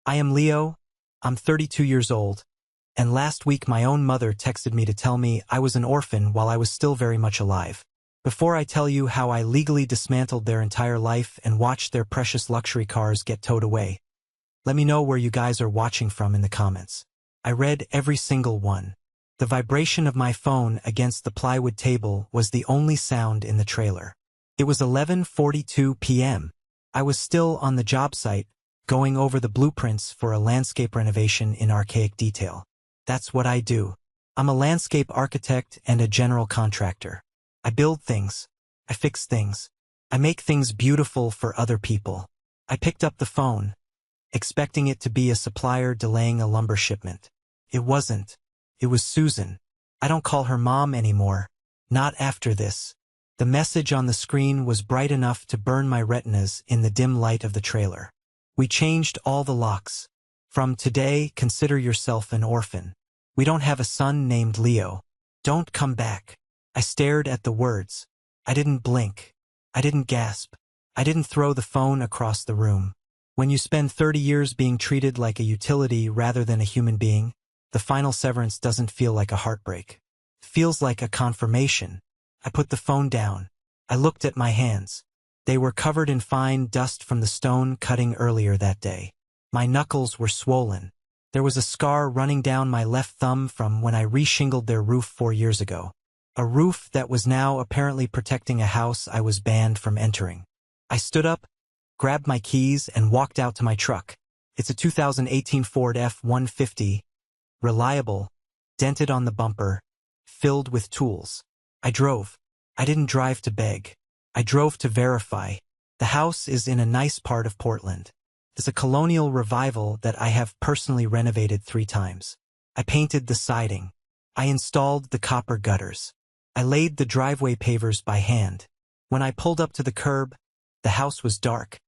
I am Leo, I'm 32 years old, and last week my own mother texted me to tell me I was an orphan while I was still very much alive. Before I tell you how I legally dismantled their entire life and watched their precious luxury cars get towed away, let me know where you guys are watching from in the comments. I read every single one. The vibration of my phone against the plywood table was the only sound in the trailer. It was 11:42 p.m. I was still on the job site, going over the blueprints for a landscape renovation in archaic detail. That's what I do. I'm a landscape architect and a general contractor. I build things. I fix things. I make things beautiful for other people. I picked up the phone, expecting it to be a supplier delaying a lumber shipment. It wasn't. It was Susan. I don't call her mom anymore. Not after this. The message on the screen was bright enough to burn my retinas in the dim light of the trailer. We changed all the locks. From today, consider yourself an orphan. We don't have a son named Leo. Don't come back. I stared at the words. I didn't blink. I didn't gasp. I didn't throw the phone across the room. When you spend 30 years being treated like a utility rather than a human being, the final severance doesn't feel like a heartbreak. It feels like a confirmation. I put the phone down. I looked at my hands. They were covered in fine dust from the stone cutting earlier that day. My knuckles were swollen. There was a scar running down my left thumb from when I reshingled their roof 4 years ago. A roof that was now apparently protecting a house I was banned from entering. I stood up, grabbed my keys, and walked out to my truck. It's a 2018 Ford F-150, reliable, dented on the bumper, filled with tools. I drove. I didn't drive to beg. I drove to verify. The house is in a nice part of Portland. It's a colonial revival that I have personally renovated 3 times. I painted the siding. I installed the copper gutters. I laid the driveway pavers by hand. When I pulled up to the curb, the house was dark,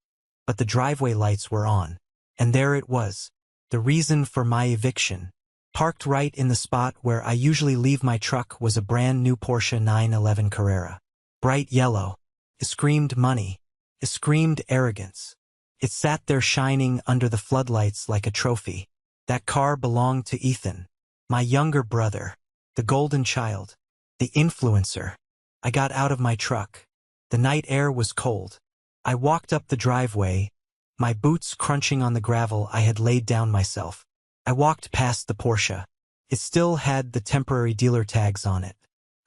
but the driveway lights were on. And there it was, the reason for my eviction. Parked right in the spot where I usually leave my truck was a brand new Porsche 911 Carrera. Bright yellow. It screamed money. It screamed arrogance. It sat there shining under the floodlights like a trophy. That car belonged to Ethan, my younger brother, the golden child, the influencer. I got out of my truck. The night air was cold. I walked up the driveway, my boots crunching on the gravel I had laid down myself. I walked past the Porsche. It still had the temporary dealer tags on it.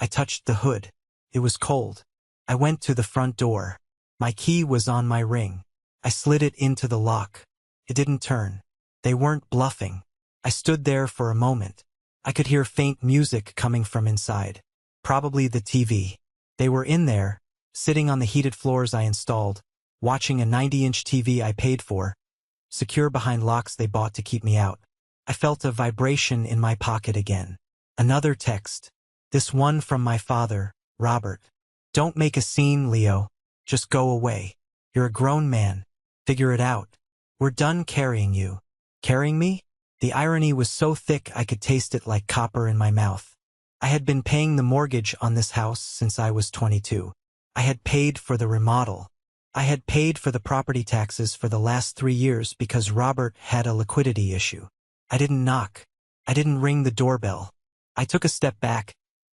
I touched the hood. It was cold. I went to the front door. My key was on my ring. I slid it into the lock. It didn't turn. They weren't bluffing. I stood there for a moment. I could hear faint music coming from inside. Probably the TV. They were in there, sitting on the heated floors I installed, watching a 90-inch TV I paid for, secure behind locks they bought to keep me out. I felt a vibration in my pocket again. Another text. This one from my father, Robert. Don't make a scene, Leo. Just go away. You're a grown man. Figure it out. We're done carrying you. Carrying me? The irony was so thick I could taste it like copper in my mouth. I had been paying the mortgage on this house since I was 22. I had paid for the remodel. I had paid for the property taxes for the last 3 years because Robert had a liquidity issue. I didn't knock. I didn't ring the doorbell. I took a step back,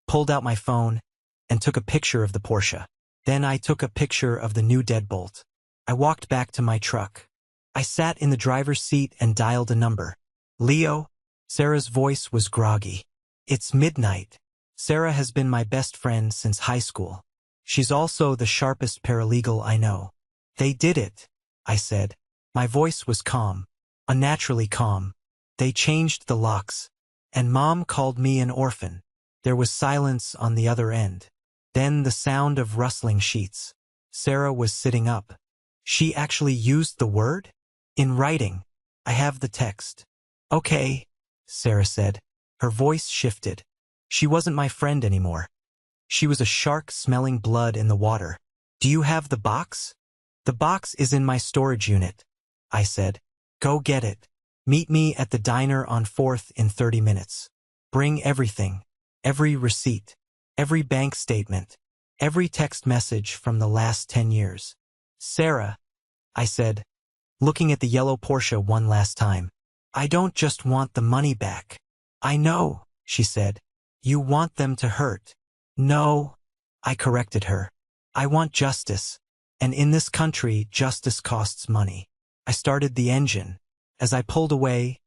pulled out my phone, and took a picture of the Porsche. Then I took a picture of the new deadbolt. I walked back to my truck. I sat in the driver's seat and dialed a number. Leo? Sarah's voice was groggy. It's midnight. Sarah has been my best friend since high school. She's also the sharpest paralegal I know. They did it, I said. My voice was calm, unnaturally calm. They changed the locks, and Mom called me an orphan. There was silence on the other end. Then the sound of rustling sheets. Sarah was sitting up. She actually used the word? In writing. I have the text. Okay, Sarah said. Her voice shifted. She wasn't my friend anymore. She was a shark smelling blood in the water. Do you have the box? The box is in my storage unit, I said. Go get it. Meet me at the diner on 4th in 30 minutes. Bring everything. Every receipt. Every bank statement. Every text message from the last 10 years. Sarah, I said, looking at the yellow Porsche one last time. "I don't just want the money back." "I know," she said. "You want them to hurt." "No," I corrected her. "I want justice. And in this country, justice costs money." I started the engine. As I pulled away,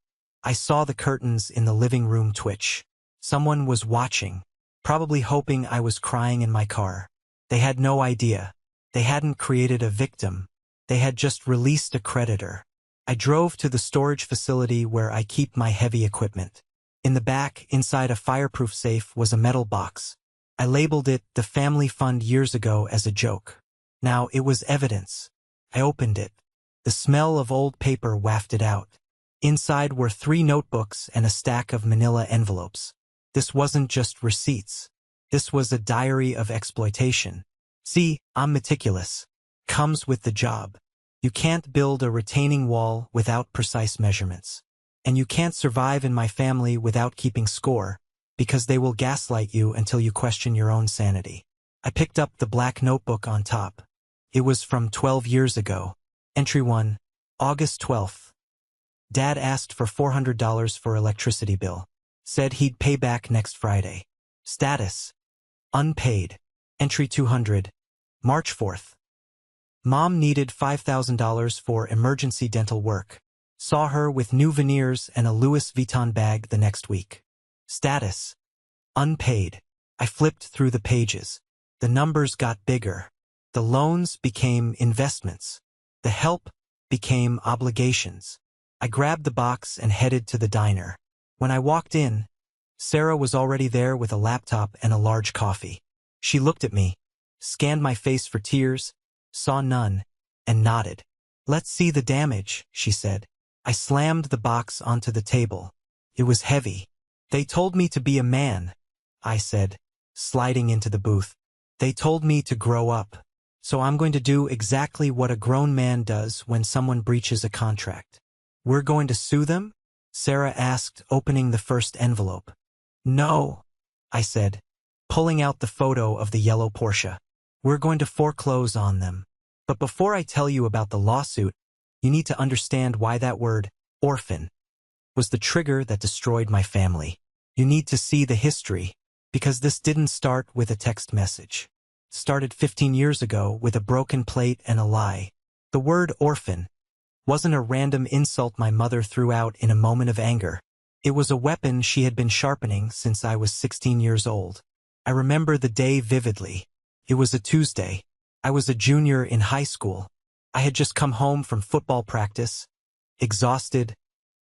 I saw the curtains in the living room twitch. Someone was watching, probably hoping I was crying in my car. They had no idea. They hadn't created a victim. They had just released a creditor. I drove to the storage facility where I keep my heavy equipment. In the back, inside a fireproof safe, was a metal box. I labeled it the family fund years ago as a joke. Now it was evidence. I opened it. The smell of old paper wafted out. Inside were 3 notebooks and a stack of manila envelopes. This wasn't just receipts. This was a diary of exploitation. See, I'm meticulous. Comes with the job. You can't build a retaining wall without precise measurements. And you can't survive in my family without keeping score, because they will gaslight you until you question your own sanity. I picked up the black notebook on top. It was from 12 years ago. Entry 1, August 12th. Dad asked for $400 for electricity bill. Said he'd pay back next Friday. Status: unpaid. Entry 200, March 4th. Mom needed $5,000 for emergency dental work. Saw her with new veneers and a Louis Vuitton bag the next week. Status: unpaid. I flipped through the pages. The numbers got bigger. The loans became investments. The help became obligations. I grabbed the box and headed to the diner. When I walked in, Sarah was already there with a laptop and a large coffee. She looked at me, scanned my face for tears, saw none, and nodded. "Let's see the damage," she said. I slammed the box onto the table. It was heavy. "They told me to be a man," I said, sliding into the booth. "They told me to grow up. So I'm going to do exactly what a grown man does when someone breaches a contract." "We're going to sue them?" Sarah asked, opening the first envelope. "No," I said, pulling out the photo of the yellow Porsche. "We're going to foreclose on them. But before I tell you about the lawsuit, you need to understand why that word, orphan, was the trigger that destroyed my family. You need to see the history, because this didn't start with a text message. It started 15 years ago with a broken plate and a lie. The word orphan wasn't a random insult my mother threw out in a moment of anger. It was a weapon she had been sharpening since I was 16 years old. I remember the day vividly. It was a Tuesday. I was a junior in high school. I had just come home from football practice, exhausted,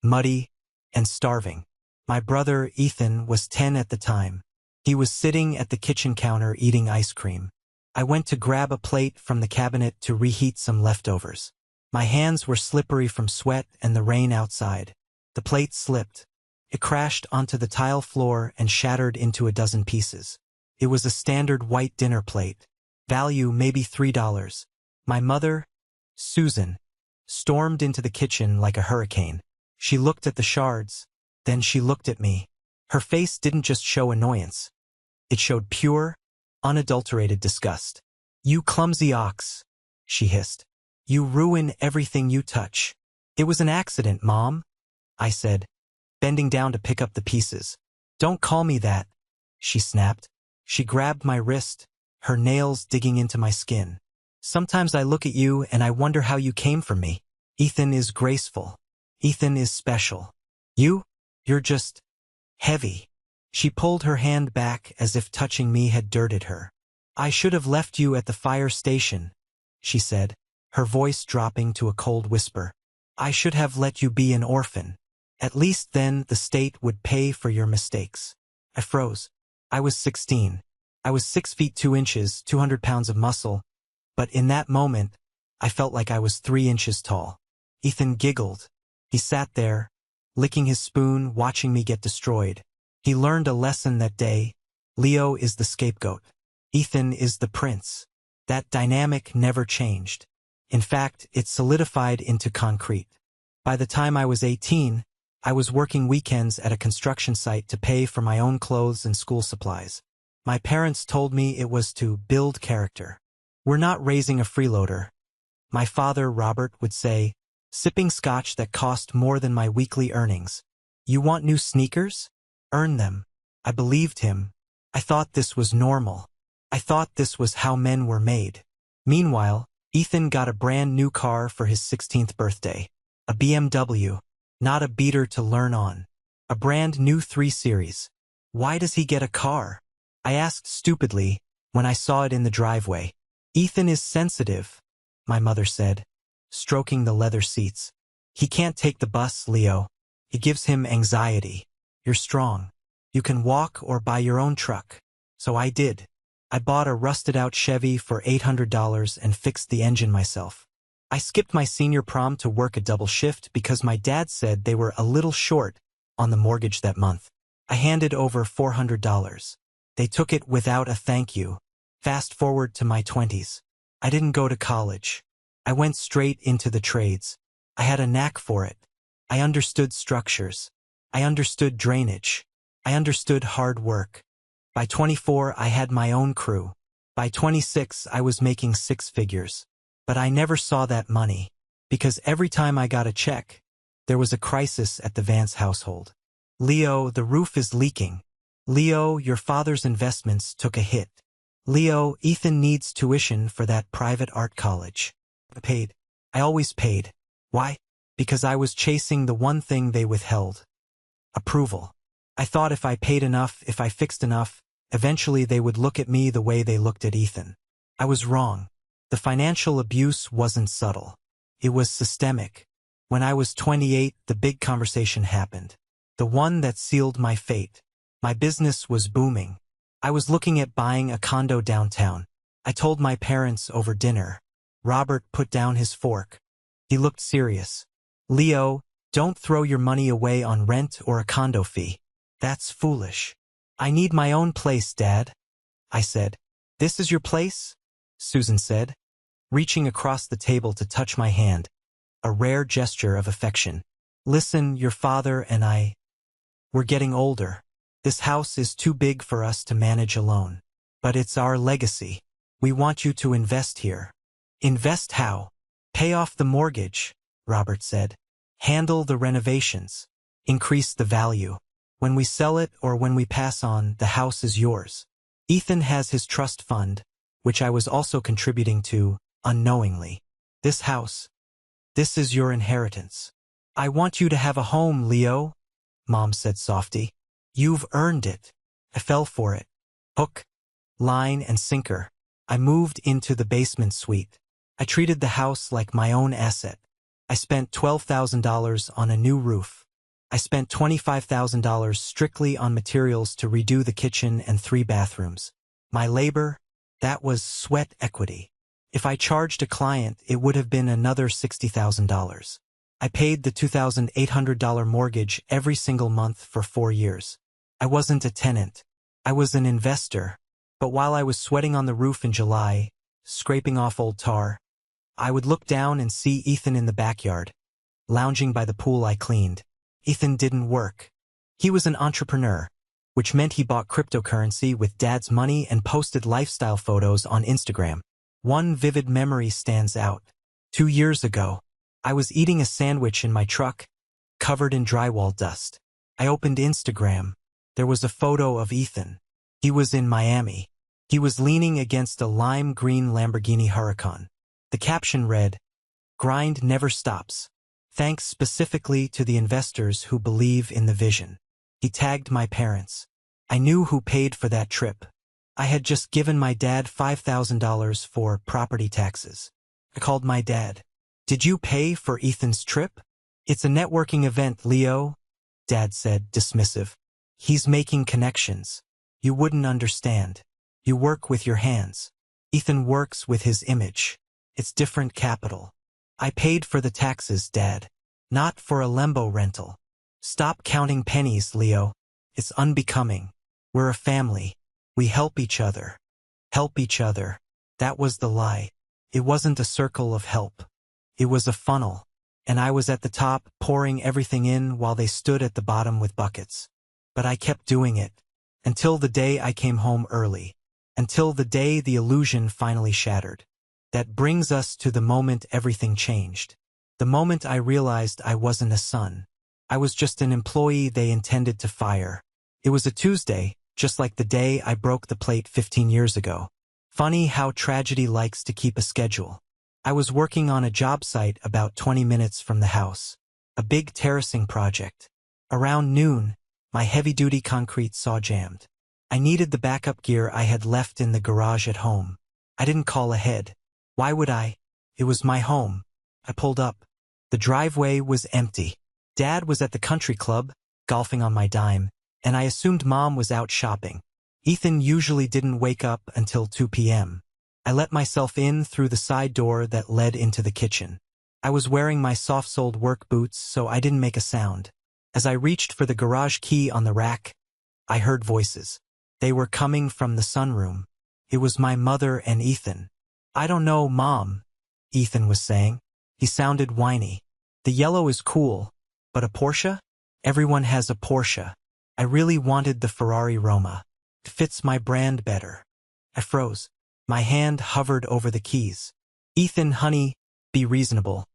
muddy, and starving. My brother, Ethan, was 10 at the time. He was sitting at the kitchen counter eating ice cream. I went to grab a plate from the cabinet to reheat some leftovers. My hands were slippery from sweat and the rain outside. The plate slipped. It crashed onto the tile floor and shattered into a dozen pieces. It was a standard white dinner plate. Value maybe $3. My mother, Susan, stormed into the kitchen like a hurricane. She looked at the shards, then she looked at me. Her face didn't just show annoyance. It showed pure, unadulterated disgust. "You clumsy ox," she hissed. "You ruin everything you touch." "It was an accident, Mom," I said, bending down to pick up the pieces. "Don't call me that," she snapped. She grabbed my wrist, her nails digging into my skin. "Sometimes I look at you and I wonder how you came for me. Ethan is graceful. Ethan is special. You're just heavy." She pulled her hand back as if touching me had dirted her. "I should have left you at the fire station," she said, her voice dropping to a cold whisper. "I should have let you be an orphan. At least then the state would pay for your mistakes." I froze. I was 16. I was 6 feet 2 inches, 200 pounds of muscle, but in that moment, I felt like I was 3 inches tall. Ethan giggled. He sat there, licking his spoon, watching me get destroyed. He learned a lesson that day. Leo is the scapegoat. Ethan is the prince. That dynamic never changed. In fact, it solidified into concrete. By the time I was 18, I was working weekends at a construction site to pay for my own clothes and school supplies. My parents told me it was to build character. "We're not raising a freeloader," my father, Robert, would say, sipping scotch that cost more than my weekly earnings. You want new sneakers? Earn them. I believed him. I thought this was normal. I thought this was how men were made. Meanwhile, Ethan got a brand new car for his 16th birthday. A BMW, not a beater to learn on. A brand new 3 Series. Why does he get a car? I asked stupidly when I saw it in the driveway. Ethan is sensitive, my mother said, stroking the leather seats. He can't take the bus, Leo. It gives him anxiety. You're strong. You can walk or buy your own truck. So I did. I bought a rusted-out Chevy for $800 and fixed the engine myself. I skipped my senior prom to work a double shift because my dad said they were a little short on the mortgage that month. I handed over $400. They took it without a thank you. Fast forward to my 20s. I didn't go to college. I went straight into the trades. I had a knack for it. I understood structures. I understood drainage. I understood hard work. By 24, I had my own crew. By 26, I was making 6 figures. But I never saw that money, because every time I got a check, there was a crisis at the Vance household. Leo, the roof is leaking. Leo, your father's investments took a hit. Leo, Ethan needs tuition for that private art college. I paid. I always paid. Why? Because I was chasing the one thing they withheld. Approval. I thought if I paid enough, if I fixed enough, eventually they would look at me the way they looked at Ethan. I was wrong. The financial abuse wasn't subtle. It was systemic. When I was 28, the big conversation happened. The one that sealed my fate. My business was booming. I was looking at buying a condo downtown. I told my parents over dinner. Robert put down his fork. He looked serious. Leo, don't throw your money away on rent or a condo fee. That's foolish. I need my own place, Dad. I said. This is your place? Susan said, reaching across the table to touch my hand, a rare gesture of affection. Listen, your father and I, we're getting older. This house is too big for us to manage alone. But it's our legacy. We want you to invest here. Invest how? Pay off the mortgage, Robert said. Handle the renovations. Increase the value. When we sell it or when we pass on, the house is yours. Ethan has his trust fund, which I was also contributing to, unknowingly. This house. This is your inheritance. I want you to have a home, Leo, Mom said softly. You've earned it. I fell for it. Hook, line, and sinker. I moved into the basement suite. I treated the house like my own asset. I spent $12,000 on a new roof. I spent $25,000 strictly on materials to redo the kitchen and 3 bathrooms. My labor, that was sweat equity. If I charged a client, it would have been another $60,000. I paid the $2,800 mortgage every single month for 4 years. I wasn't a tenant. I was an investor. But while I was sweating on the roof in July, scraping off old tar, I would look down and see Ethan in the backyard, lounging by the pool I cleaned. Ethan didn't work. He was an entrepreneur, which meant he bought cryptocurrency with Dad's money and posted lifestyle photos on Instagram. One vivid memory stands out. 2 years ago, I was eating a sandwich in my truck, covered in drywall dust. I opened Instagram. There was a photo of Ethan. He was in Miami. He was leaning against a lime green Lamborghini Huracan. The caption read, "Grind never stops. Thanks specifically to the investors who believe in the vision." He tagged my parents. I knew who paid for that trip. I had just given my dad $5,000 for property taxes. I called my dad. "Did you pay for Ethan's trip?" "It's a networking event, Leo," Dad said, dismissive. "He's making connections. You wouldn't understand. You work with your hands. Ethan works with his image. It's different capital. I paid for the taxes, Dad. Not for a Lembo rental. Stop counting pennies, Leo. It's unbecoming. We're a family. We help each other. Help each other." That was the lie. It wasn't a circle of help. It was a funnel. And I was at the top, pouring everything in while they stood at the bottom with buckets. But I kept doing it. Until the day I came home early. Until the day the illusion finally shattered. That brings us to the moment everything changed. The moment I realized I wasn't a son. I was just an employee they intended to fire. It was a Tuesday, just like the day I broke the plate 15 years ago. Funny how tragedy likes to keep a schedule. I was working on a job site about 20 minutes from the house. A big terracing project. Around noon, my heavy-duty concrete saw jammed. I needed the backup gear I had left in the garage at home. I didn't call ahead. Why would I? It was my home. I pulled up. The driveway was empty. Dad was at the country club, golfing on my dime, and I assumed Mom was out shopping. Ethan usually didn't wake up until 2 p.m. I let myself in through the side door that led into the kitchen. I was wearing my soft-soled work boots, so I didn't make a sound. As I reached for the garage key on the rack, I heard voices. They were coming from the sunroom. It was my mother and Ethan. "I don't know, Mom," Ethan was saying. He sounded whiny. "The yellow is cool, but a Porsche? Everyone has a Porsche. I really wanted the Ferrari Roma. It fits my brand better." I froze. My hand hovered over the keys. "Ethan, honey, be reasonable."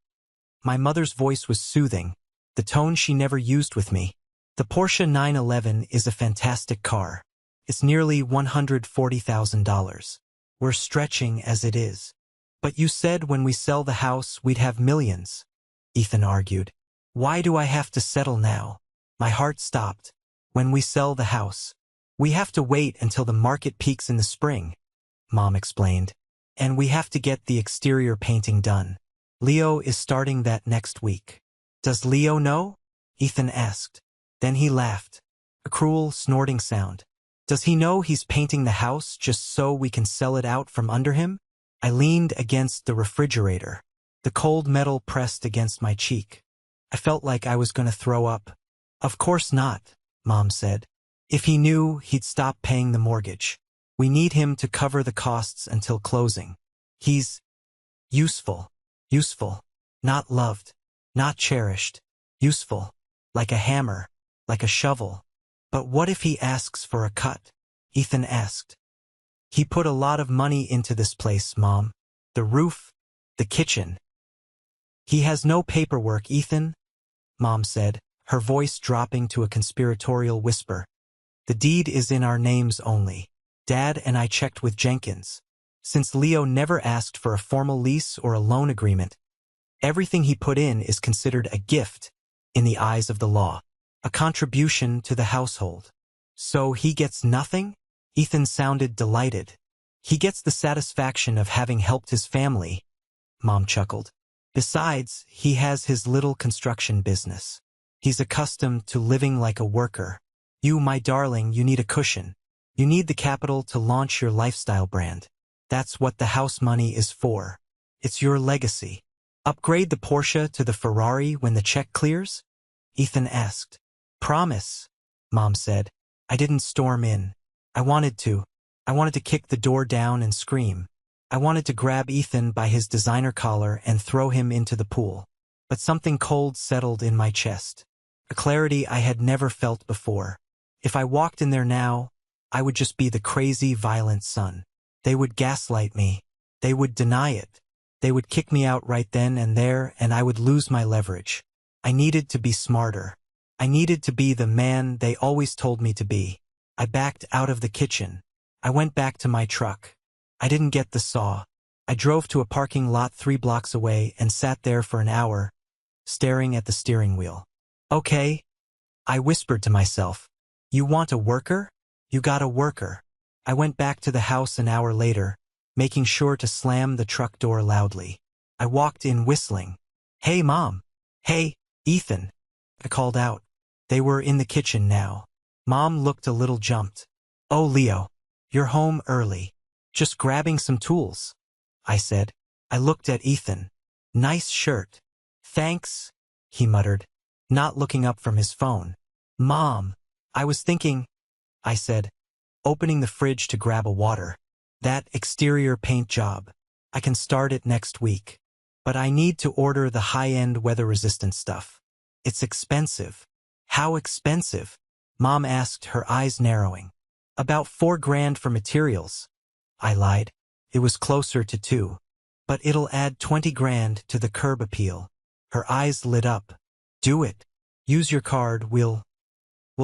My mother's voice was soothing, the tone she never used with me. "The Porsche 911 is a fantastic car. It's nearly $140,000. We're stretching as it is. But you said when we sell the house we'd have millions," Ethan argued. "Why do I have to settle now?" My heart stopped. "When we sell the house. We have to wait until the market peaks in the spring," Mom explained. "And we have to get the exterior painting done. Leo is starting that next week." "Does Leo know?" Ethan asked. Then he laughed. A cruel, snorting sound. "Does he know he's painting the house just so we can sell it out from under him?" I leaned against the refrigerator. The cold metal pressed against my cheek. I felt like I was going to throw up. "Of course not," Mom said. "If he knew, he'd stop paying the mortgage. We need him to cover the costs until closing. He's useful. Useful. Not loved. Not cherished. Useful. Like a hammer. Like a shovel." "But what if he asks for a cut?" Ethan asked. "He put a lot of money into this place, Mom. The roof, the kitchen." "He has no paperwork, Ethan," Mom said, her voice dropping to a conspiratorial whisper. "The deed is in our names only. Dad and I checked with Jenkins. Since Leo never asked for a formal lease or a loan agreement, everything he put in is considered a gift in the eyes of the law, a contribution to the household." "So he gets nothing?" Ethan sounded delighted. "He gets the satisfaction of having helped his family," Mom chuckled. "Besides, he has his little construction business. He's accustomed to living like a worker. You, my darling, you need a cushion. You need the capital to launch your lifestyle brand. That's what the house money is for. It's your legacy." "Upgrade the Porsche to the Ferrari when the check clears?" Ethan asked. "Promise," Mom said. I didn't storm in. I wanted to. I wanted to kick the door down and scream. I wanted to grab Ethan by his designer collar and throw him into the pool. But something cold settled in my chest. A clarity I had never felt before. If I walked in there now, I would just be the crazy, violent son. They would gaslight me. They would deny it. They would kick me out right then and there, and I would lose my leverage. I needed to be smarter. I needed to be the man they always told me to be. I backed out of the kitchen. I went back to my truck. I didn't get the saw. I drove to a parking lot 3 blocks away and sat there for an hour, staring at the steering wheel. "Okay," I whispered to myself. "You want a worker? You got a worker." I went back to the house an hour later, making sure to slam the truck door loudly. I walked in whistling. "Hey, Mom." "Hey, Ethan," I called out. They were in the kitchen now. Mom looked a little jumped. "Oh, Leo, you're home early. Just grabbing some tools," I said. I looked at Ethan. "Nice shirt." "Thanks," he muttered, not looking up from his phone. "Mom, I was thinking," I said, opening the fridge to grab a water. "That exterior paint job. I can start it next week. But I need to order the high-end weather-resistant stuff. It's expensive." "How expensive?" Mom asked, her eyes narrowing. "About $4,000 for materials," I lied. It was closer to 2. "But it'll add $20,000 to the curb appeal." Her eyes lit up. Do it. Use your card, we'll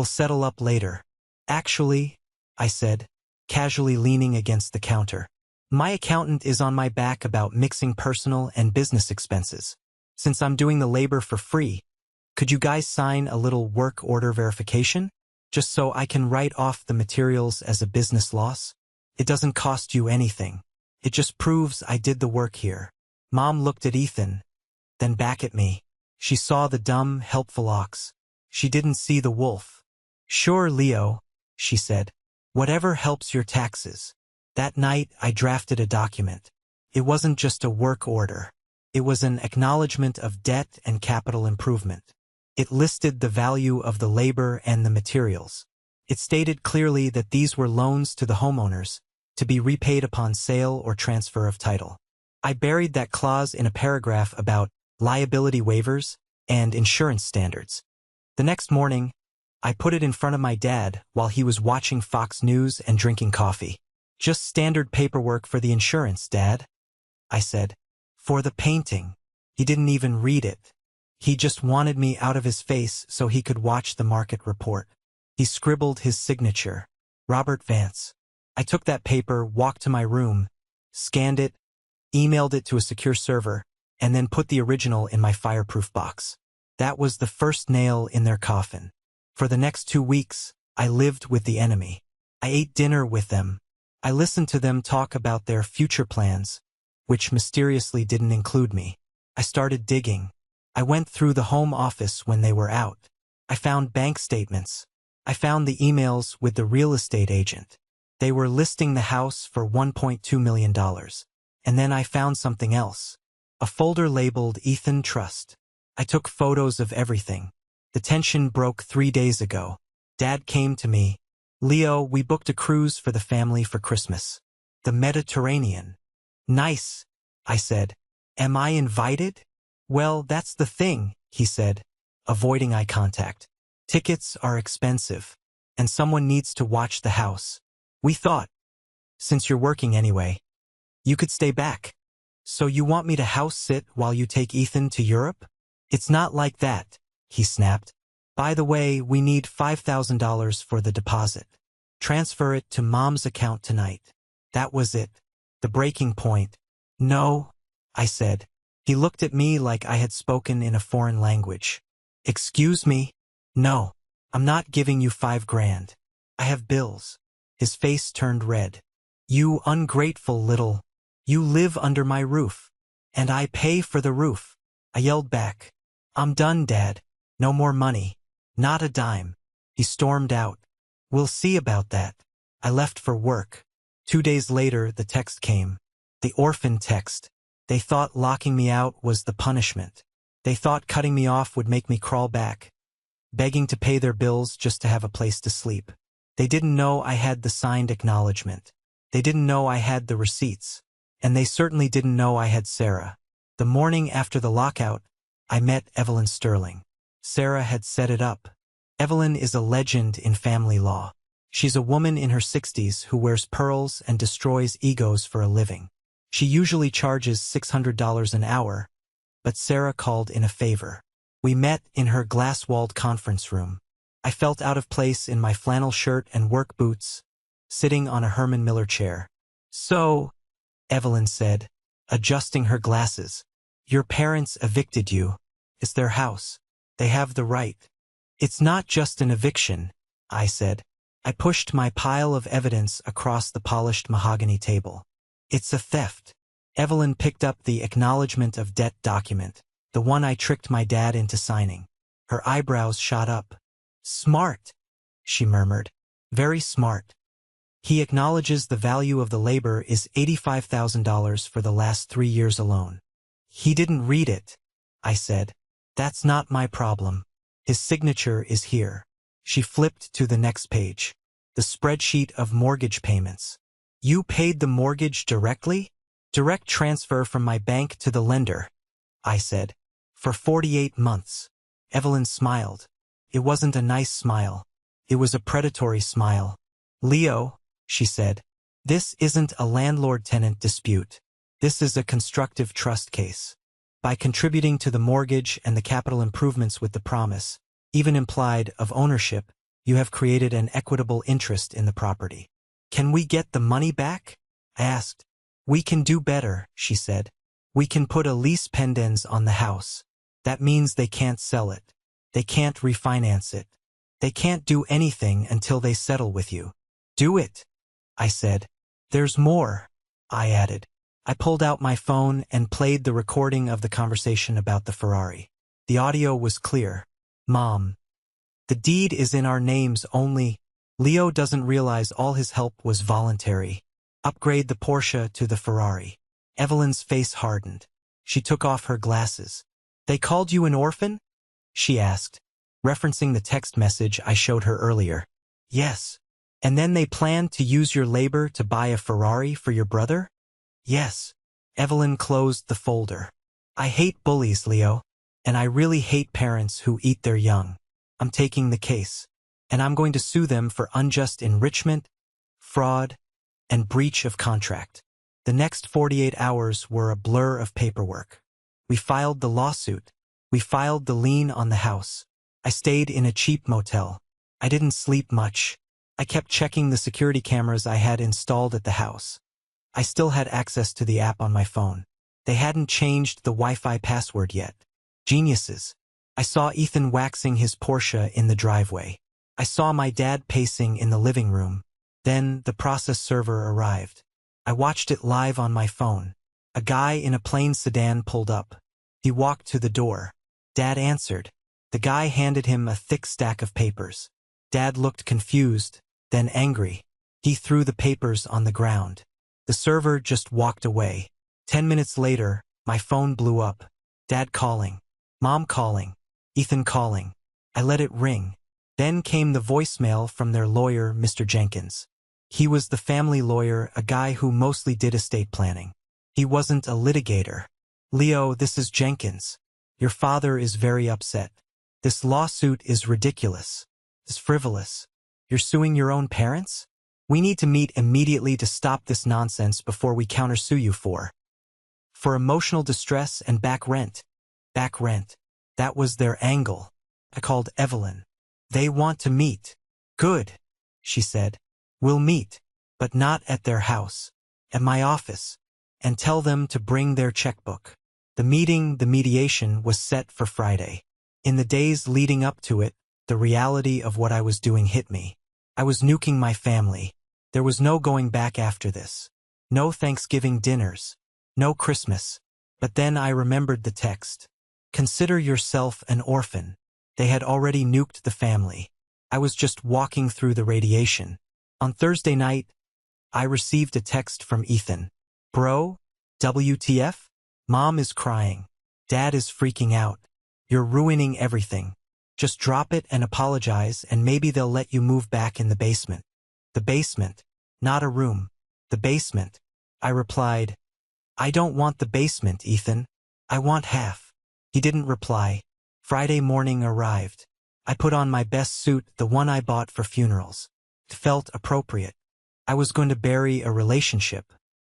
settle up later. Actually, I said, casually leaning against the counter. My accountant is on my back about mixing personal and business expenses. Since I'm doing the labor for free, could you guys sign a little work order verification? Just so I can write off the materials as a business loss? It doesn't cost you anything. It just proves I did the work here. Mom looked at Ethan, then back at me. She saw the dumb, helpful ox. She didn't see the wolf. Sure, Leo, she said. Whatever helps your taxes. That night, I drafted a document. It wasn't just a work order. It was an acknowledgement of debt and capital improvement. It listed the value of the labor and the materials. It stated clearly that these were loans to the homeowners, to be repaid upon sale or transfer of title. I buried that clause in a paragraph about liability waivers and insurance standards. The next morning, I put it in front of my dad while he was watching Fox News and drinking coffee. Just standard paperwork for the insurance, Dad, I said. For the painting. He didn't even read it. He just wanted me out of his face so he could watch the market report. He scribbled his signature. Robert Vance. I took that paper, walked to my room, scanned it, emailed it to a secure server, and then put the original in my fireproof box. That was the first nail in their coffin. For the next 2 weeks, I lived with the enemy. I ate dinner with them. I listened to them talk about their future plans, which mysteriously didn't include me. I started digging. I went through the home office when they were out. I found bank statements. I found the emails with the real estate agent. They were listing the house for $1.2 million. And then I found something else. A folder labeled Ethan Trust. I took photos of everything. The tension broke 3 days ago. Dad came to me. Leo, we booked a cruise for the family for Christmas. The Mediterranean. Nice, I said. Am I invited? Well, that's the thing, he said, avoiding eye contact. Tickets are expensive, and someone needs to watch the house. We thought, since you're working anyway, you could stay back. So you want me to house sit while you take Ethan to Europe? It's not like that, he snapped. By the way, we need $5,000 for the deposit. Transfer it to Mom's account tonight. That was it. The breaking point. No, I said. He looked at me like I had spoken in a foreign language. Excuse me? No, I'm not giving you $5,000. I have bills. His face turned red. You ungrateful little. You live under my roof. And I pay for the roof. I yelled back. I'm done, Dad. No more money. Not a dime. He stormed out. We'll see about that. I left for work. 2 days later, the text came. The Orphan text. They thought locking me out was the punishment. They thought cutting me off would make me crawl back, begging to pay their bills just to have a place to sleep. They didn't know I had the signed acknowledgement. They didn't know I had the receipts. And they certainly didn't know I had Sarah. The morning after the lockout, I met Evelyn Sterling. Sarah had set it up. Evelyn is a legend in family law. She's a woman in her 60s who wears pearls and destroys egos for a living. She usually charges $600 an hour, but Sarah called in a favor. We met in her glass-walled conference room. I felt out of place in my flannel shirt and work boots, sitting on a Herman Miller chair. So, Evelyn said, adjusting her glasses, your parents evicted you. It's their house. They have the right. It's not just an eviction, I said. I pushed my pile of evidence across the polished mahogany table. It's a theft. Evelyn picked up the acknowledgement of debt document, the one I tricked my dad into signing. Her eyebrows shot up. Smart, she murmured. Very smart. He acknowledges the value of the labor is $85,000 for the last 3 years alone. He didn't read it, I said. That's not my problem. His signature is here. She flipped to the next page. The spreadsheet of mortgage payments. You paid the mortgage directly? Direct transfer from my bank to the lender, I said. For 48 months. Evelyn smiled. It wasn't a nice smile. It was a predatory smile. Leo, she said, this isn't a landlord-tenant dispute. This is a constructive trust case. By contributing to the mortgage and the capital improvements with the promise, even implied, of ownership, you have created an equitable interest in the property. Can we get the money back? I asked. We can do better, she said. We can put a lease pendens on the house. That means they can't sell it. They can't refinance it. They can't do anything until they settle with you. Do it, I said. There's more, I added. I pulled out my phone and played the recording of the conversation about the Ferrari. The audio was clear. Mom. The deed is in our names only. Leo doesn't realize all his help was voluntary. Upgrade the Porsche to the Ferrari. Evelyn's face hardened. She took off her glasses. They called you an orphan? She asked, referencing the text message I showed her earlier. Yes. And then they planned to use your labor to buy a Ferrari for your brother? Yes. Evelyn closed the folder. I hate bullies, Leo. And I really hate parents who eat their young. I'm taking the case. And I'm going to sue them for unjust enrichment, fraud, and breach of contract. The next 48 hours were a blur of paperwork. We filed the lawsuit. We filed the lien on the house. I stayed in a cheap motel. I didn't sleep much. I kept checking the security cameras I had installed at the house. I still had access to the app on my phone. They hadn't changed the Wi-Fi password yet. Geniuses. I saw Ethan waxing his Porsche in the driveway. I saw my dad pacing in the living room. Then the process server arrived. I watched it live on my phone. A guy in a plain sedan pulled up. He walked to the door. Dad answered. The guy handed him a thick stack of papers. Dad looked confused, then angry. He threw the papers on the ground. The server just walked away. 10 minutes later, my phone blew up. Dad calling. Mom calling. Ethan calling. I let it ring. Then came the voicemail from their lawyer, Mr. Jenkins. He was the family lawyer, a guy who mostly did estate planning. He wasn't a litigator. Leo, this is Jenkins. Your father is very upset. This lawsuit is ridiculous. It's frivolous. You're suing your own parents? We need to meet immediately to stop this nonsense before we countersue you for emotional distress and back rent. Back rent. That was their angle. I called Evelyn. They want to meet. Good, she said. We'll meet, but not at their house. At my office. And tell them to bring their checkbook. The mediation was set for Friday. In the days leading up to it, the reality of what I was doing hit me. I was nuking my family. There was no going back after this. No Thanksgiving dinners. No Christmas. But then I remembered the text. Consider yourself an orphan. They had already nuked the family. I was just walking through the radiation. On Thursday night, I received a text from Ethan. Bro, WTF? Mom is crying. Dad is freaking out. You're ruining everything. Just drop it and apologize, and maybe they'll let you move back in the basement. The basement. Not a room. The basement. I replied, I don't want the basement, Ethan. I want half. He didn't reply. Friday morning arrived. I put on my best suit, the one I bought for funerals. It felt appropriate. I was going to bury a relationship.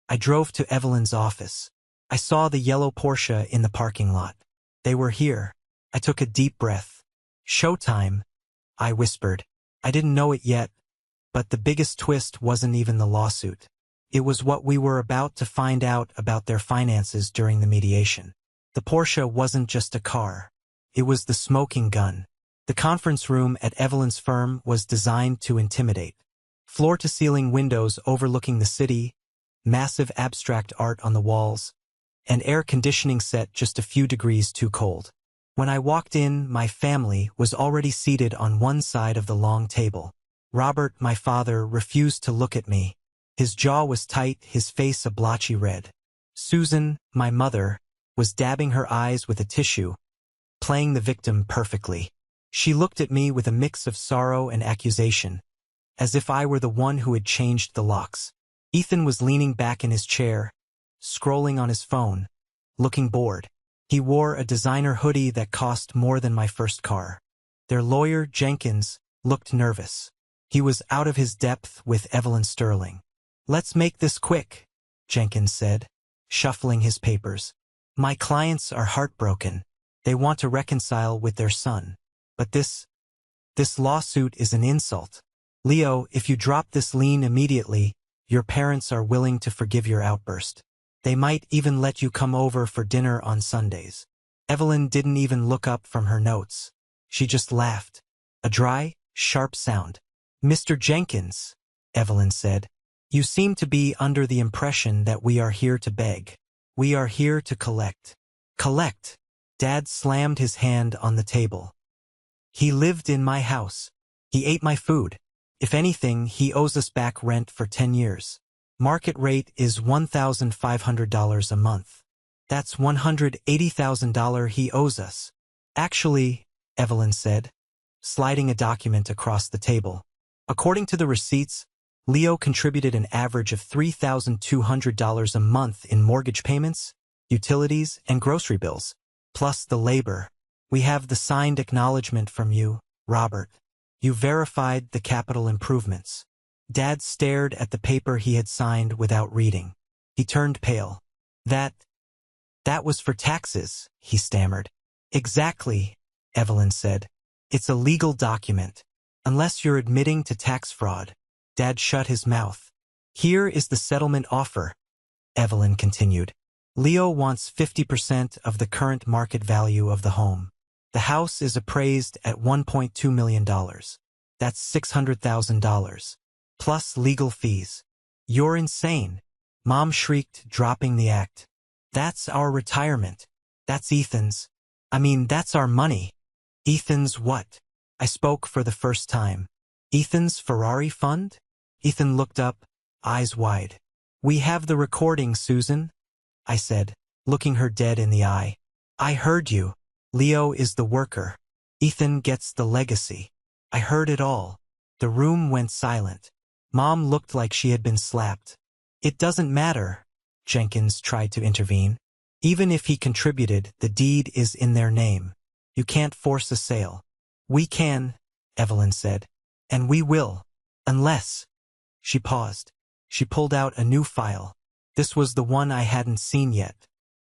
I drove to Evelyn's office. I saw the yellow Porsche in the parking lot. They were here. I took a deep breath. Showtime, I whispered. I didn't know it yet, but the biggest twist wasn't even the lawsuit. It was what we were about to find out about their finances during the mediation. The Porsche wasn't just a car. It was the smoking gun. The conference room at Evelyn's firm was designed to intimidate. Floor-to-ceiling windows overlooking the city, massive abstract art on the walls, and air conditioning set just a few degrees too cold. When I walked in, my family was already seated on one side of the long table. Robert, my father, refused to look at me. His jaw was tight, his face a blotchy red. Susan, my mother, was dabbing her eyes with a tissue, playing the victim perfectly. She looked at me with a mix of sorrow and accusation, as if I were the one who had changed the locks. Ethan was leaning back in his chair, scrolling on his phone, looking bored. He wore a designer hoodie that cost more than my first car. Their lawyer, Jenkins, looked nervous. He was out of his depth with Evelyn Sterling. Let's make this quick, Jenkins said, shuffling his papers. My clients are heartbroken. They want to reconcile with their son. But this lawsuit is an insult. Leo, if you drop this lien immediately, your parents are willing to forgive your outburst. They might even let you come over for dinner on Sundays. Evelyn didn't even look up from her notes. She just laughed. A dry, sharp sound. Mr. Jenkins, Evelyn said, you seem to be under the impression that we are here to beg. We are here to collect. Collect. Dad slammed his hand on the table. He lived in my house. He ate my food. If anything, he owes us back rent for 10 years. Market rate is $1,500 a month. That's $180,000 he owes us. Actually, Evelyn said, sliding a document across the table. According to the receipts, Leo contributed an average of $3,200 a month in mortgage payments, utilities, and grocery bills, plus the labor. We have the signed acknowledgement from you, Robert. You verified the capital improvements. Dad stared at the paper he had signed without reading. He turned pale. That was for taxes, he stammered. Exactly, Evelyn said. It's a legal document. Unless you're admitting to tax fraud. Dad shut his mouth. Here is the settlement offer, Evelyn continued. Leo wants 50% of the current market value of the home. The house is appraised at $1.2 million. That's $600,000. Plus legal fees. You're insane, Mom shrieked, dropping the act. That's our retirement. That's Ethan's. That's our money. Ethan's what? I spoke for the first time. Ethan's Ferrari fund? Ethan looked up, eyes wide. We have the recording, Susan, I said, looking her dead in the eye. I heard you. Leo is the worker. Ethan gets the legacy. I heard it all. The room went silent. Mom looked like she had been slapped. It doesn't matter, Jenkins tried to intervene. Even if he contributed, the deed is in their name. You can't force a sale. We can, Evelyn said. And we will. Unless. She paused. She pulled out a new file. This was the one I hadn't seen yet.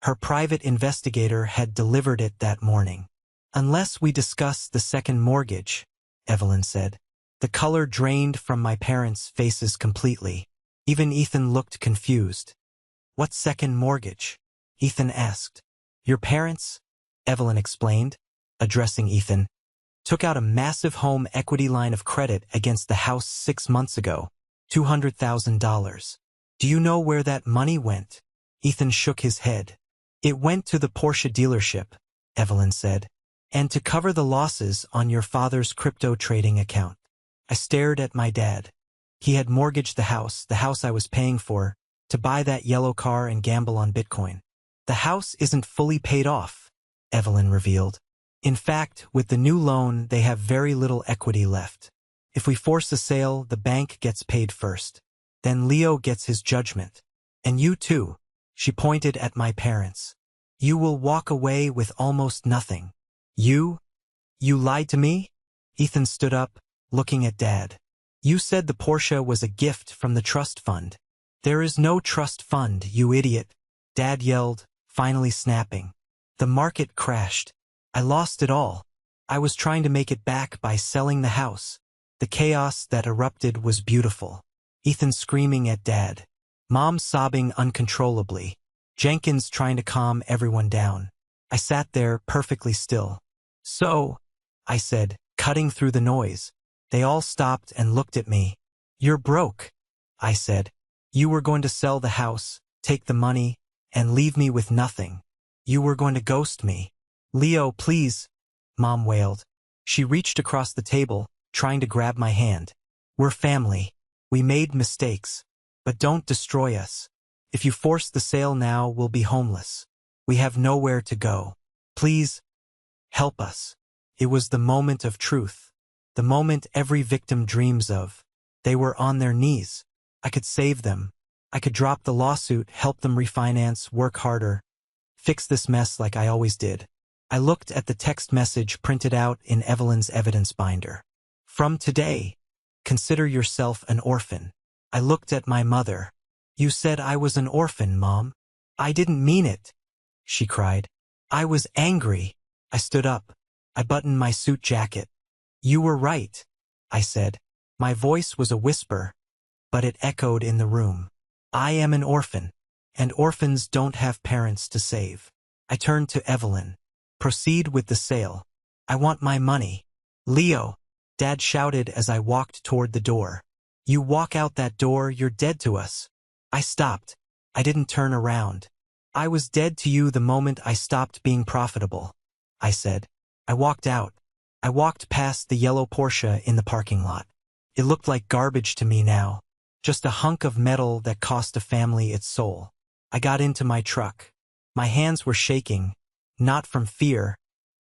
Her private investigator had delivered it that morning. Unless we discuss the second mortgage, Evelyn said. The color drained from my parents' faces completely. Even Ethan looked confused. What second mortgage? Ethan asked. Your parents, Evelyn explained, addressing Ethan, took out a massive home equity line of credit against the house 6 months ago, $200,000. Do you know where that money went? Ethan shook his head. It went to the Porsche dealership, Evelyn said, and to cover the losses on your father's crypto trading account. I stared at my dad. He had mortgaged the house I was paying for, to buy that yellow car and gamble on Bitcoin. The house isn't fully paid off, Evelyn revealed. In fact, with the new loan, they have very little equity left. If we force a sale, the bank gets paid first. Then Leo gets his judgment. And you too, she pointed at my parents. You will walk away with almost nothing. You lied to me? Ethan stood up, looking at Dad. You said the Porsche was a gift from the trust fund. There is no trust fund, you idiot, Dad yelled, finally snapping. The market crashed. I lost it all. I was trying to make it back by selling the house. The chaos that erupted was beautiful. Ethan screaming at Dad. Mom sobbing uncontrollably. Jenkins trying to calm everyone down. I sat there perfectly still. So, I said, cutting through the noise. They all stopped and looked at me. You're broke, I said. You were going to sell the house, take the money, and leave me with nothing. You were going to ghost me. Leo, please, Mom wailed. She reached across the table, trying to grab my hand. We're family. We made mistakes. But don't destroy us. If you force the sale now, we'll be homeless. We have nowhere to go. Please, help us. It was the moment of truth. The moment every victim dreams of. They were on their knees. I could save them. I could drop the lawsuit, help them refinance, work harder, fix this mess like I always did. I looked at the text message printed out in Evelyn's evidence binder. From today, consider yourself an orphan. I looked at my mother. You said I was an orphan, Mom. I didn't mean it. she cried. I was angry. I stood up. I buttoned my suit jacket. You were right, I said. My voice was a whisper, but it echoed in the room. I am an orphan, and orphans don't have parents to save. I turned to Evelyn. Proceed with the sale. I want my money. Leo, Dad shouted as I walked toward the door. You walk out that door, you're dead to us. I stopped. I didn't turn around. I was dead to you the moment I stopped being profitable, I said. I walked out. I walked past the yellow Porsche in the parking lot. It looked like garbage to me now. Just a hunk of metal that cost a family its soul. I got into my truck. My hands were shaking, not from fear,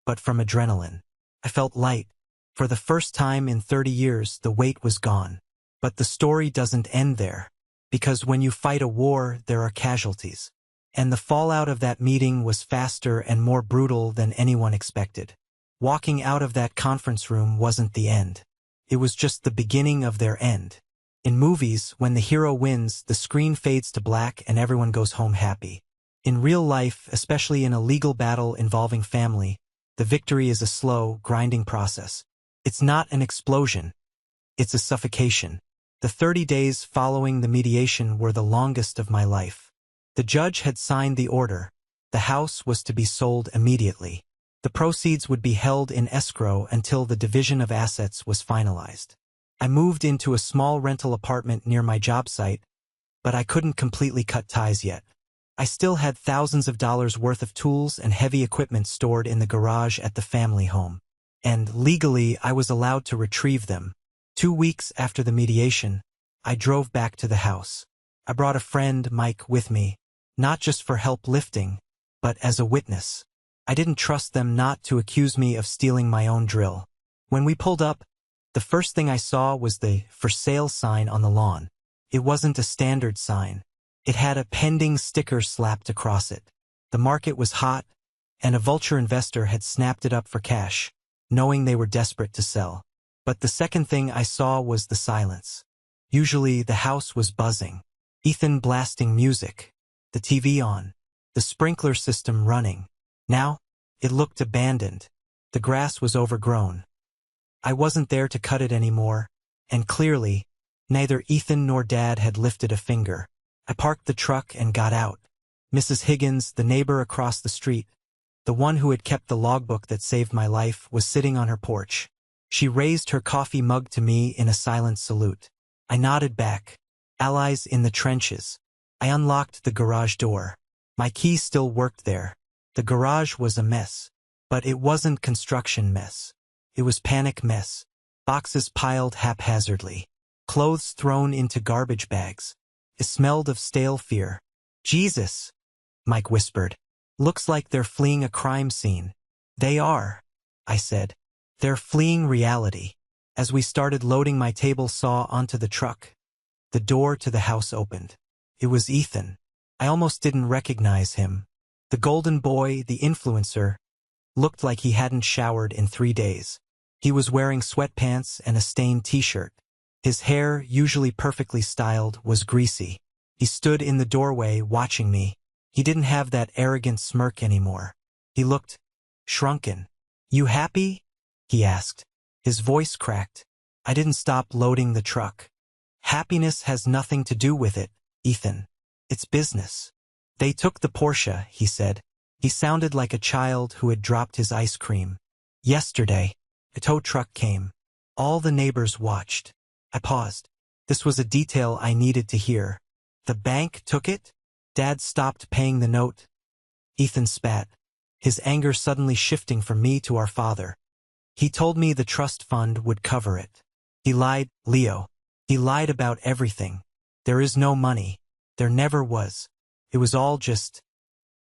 but from adrenaline. I felt light. For the first time in 30 years, the weight was gone. But the story doesn't end there. Because when you fight a war, there are casualties. And the fallout of that meeting was faster and more brutal than anyone expected. Walking out of that conference room wasn't the end. It was just the beginning of their end. In movies, when the hero wins, the screen fades to black and everyone goes home happy. In real life, especially in a legal battle involving family, the victory is a slow, grinding process. It's not an explosion. It's a suffocation. The 30 days following the mediation were the longest of my life. The judge had signed the order. The house was to be sold immediately. The proceeds would be held in escrow until the division of assets was finalized. I moved into a small rental apartment near my job site, but I couldn't completely cut ties yet. I still had thousands of dollars worth of tools and heavy equipment stored in the garage at the family home. And legally, I was allowed to retrieve them. 2 weeks after the mediation, I drove back to the house. I brought a friend, Mike, with me, not just for help lifting, but as a witness. I didn't trust them not to accuse me of stealing my own drill. When we pulled up, the first thing I saw was the "for sale" sign on the lawn. It wasn't a standard sign. It had a pending sticker slapped across it. The market was hot, and a vulture investor had snapped it up for cash, knowing they were desperate to sell. But the second thing I saw was the silence. Usually the house was buzzing. Ethan blasting music, the TV on, the sprinkler system running. Now, it looked abandoned. The grass was overgrown. I wasn't there to cut it anymore, and clearly, neither Ethan nor Dad had lifted a finger. I parked the truck and got out. Mrs. Higgins, the neighbor across the street, the one who had kept the logbook that saved my life, was sitting on her porch. She raised her coffee mug to me in a silent salute. I nodded back. Allies in the trenches. I unlocked the garage door. My key still worked there. The garage was a mess. But it wasn't construction mess. It was panic mess. Boxes piled haphazardly. Clothes thrown into garbage bags. It smelled of stale fear. Jesus, Mike whispered. Looks like they're fleeing a crime scene. They are, I said. They're fleeing reality. As we started loading my table saw onto the truck, the door to the house opened. It was Ethan. I almost didn't recognize him. The golden boy, the influencer, looked like he hadn't showered in 3 days. He was wearing sweatpants and a stained t-shirt. His hair, usually perfectly styled, was greasy. He stood in the doorway watching me. He didn't have that arrogant smirk anymore. He looked shrunken. You happy? He asked. His voice cracked. I didn't stop loading the truck. Happiness has nothing to do with it, Ethan. It's business. They took the Porsche, he said. He sounded like a child who had dropped his ice cream. Yesterday, a tow truck came. All the neighbors watched. I paused. This was a detail I needed to hear. The bank took it? Dad stopped paying the note. Ethan spat, his anger suddenly shifting from me to our father. He told me the trust fund would cover it. He lied, Leo. He lied about everything. There is no money. There never was. It was all just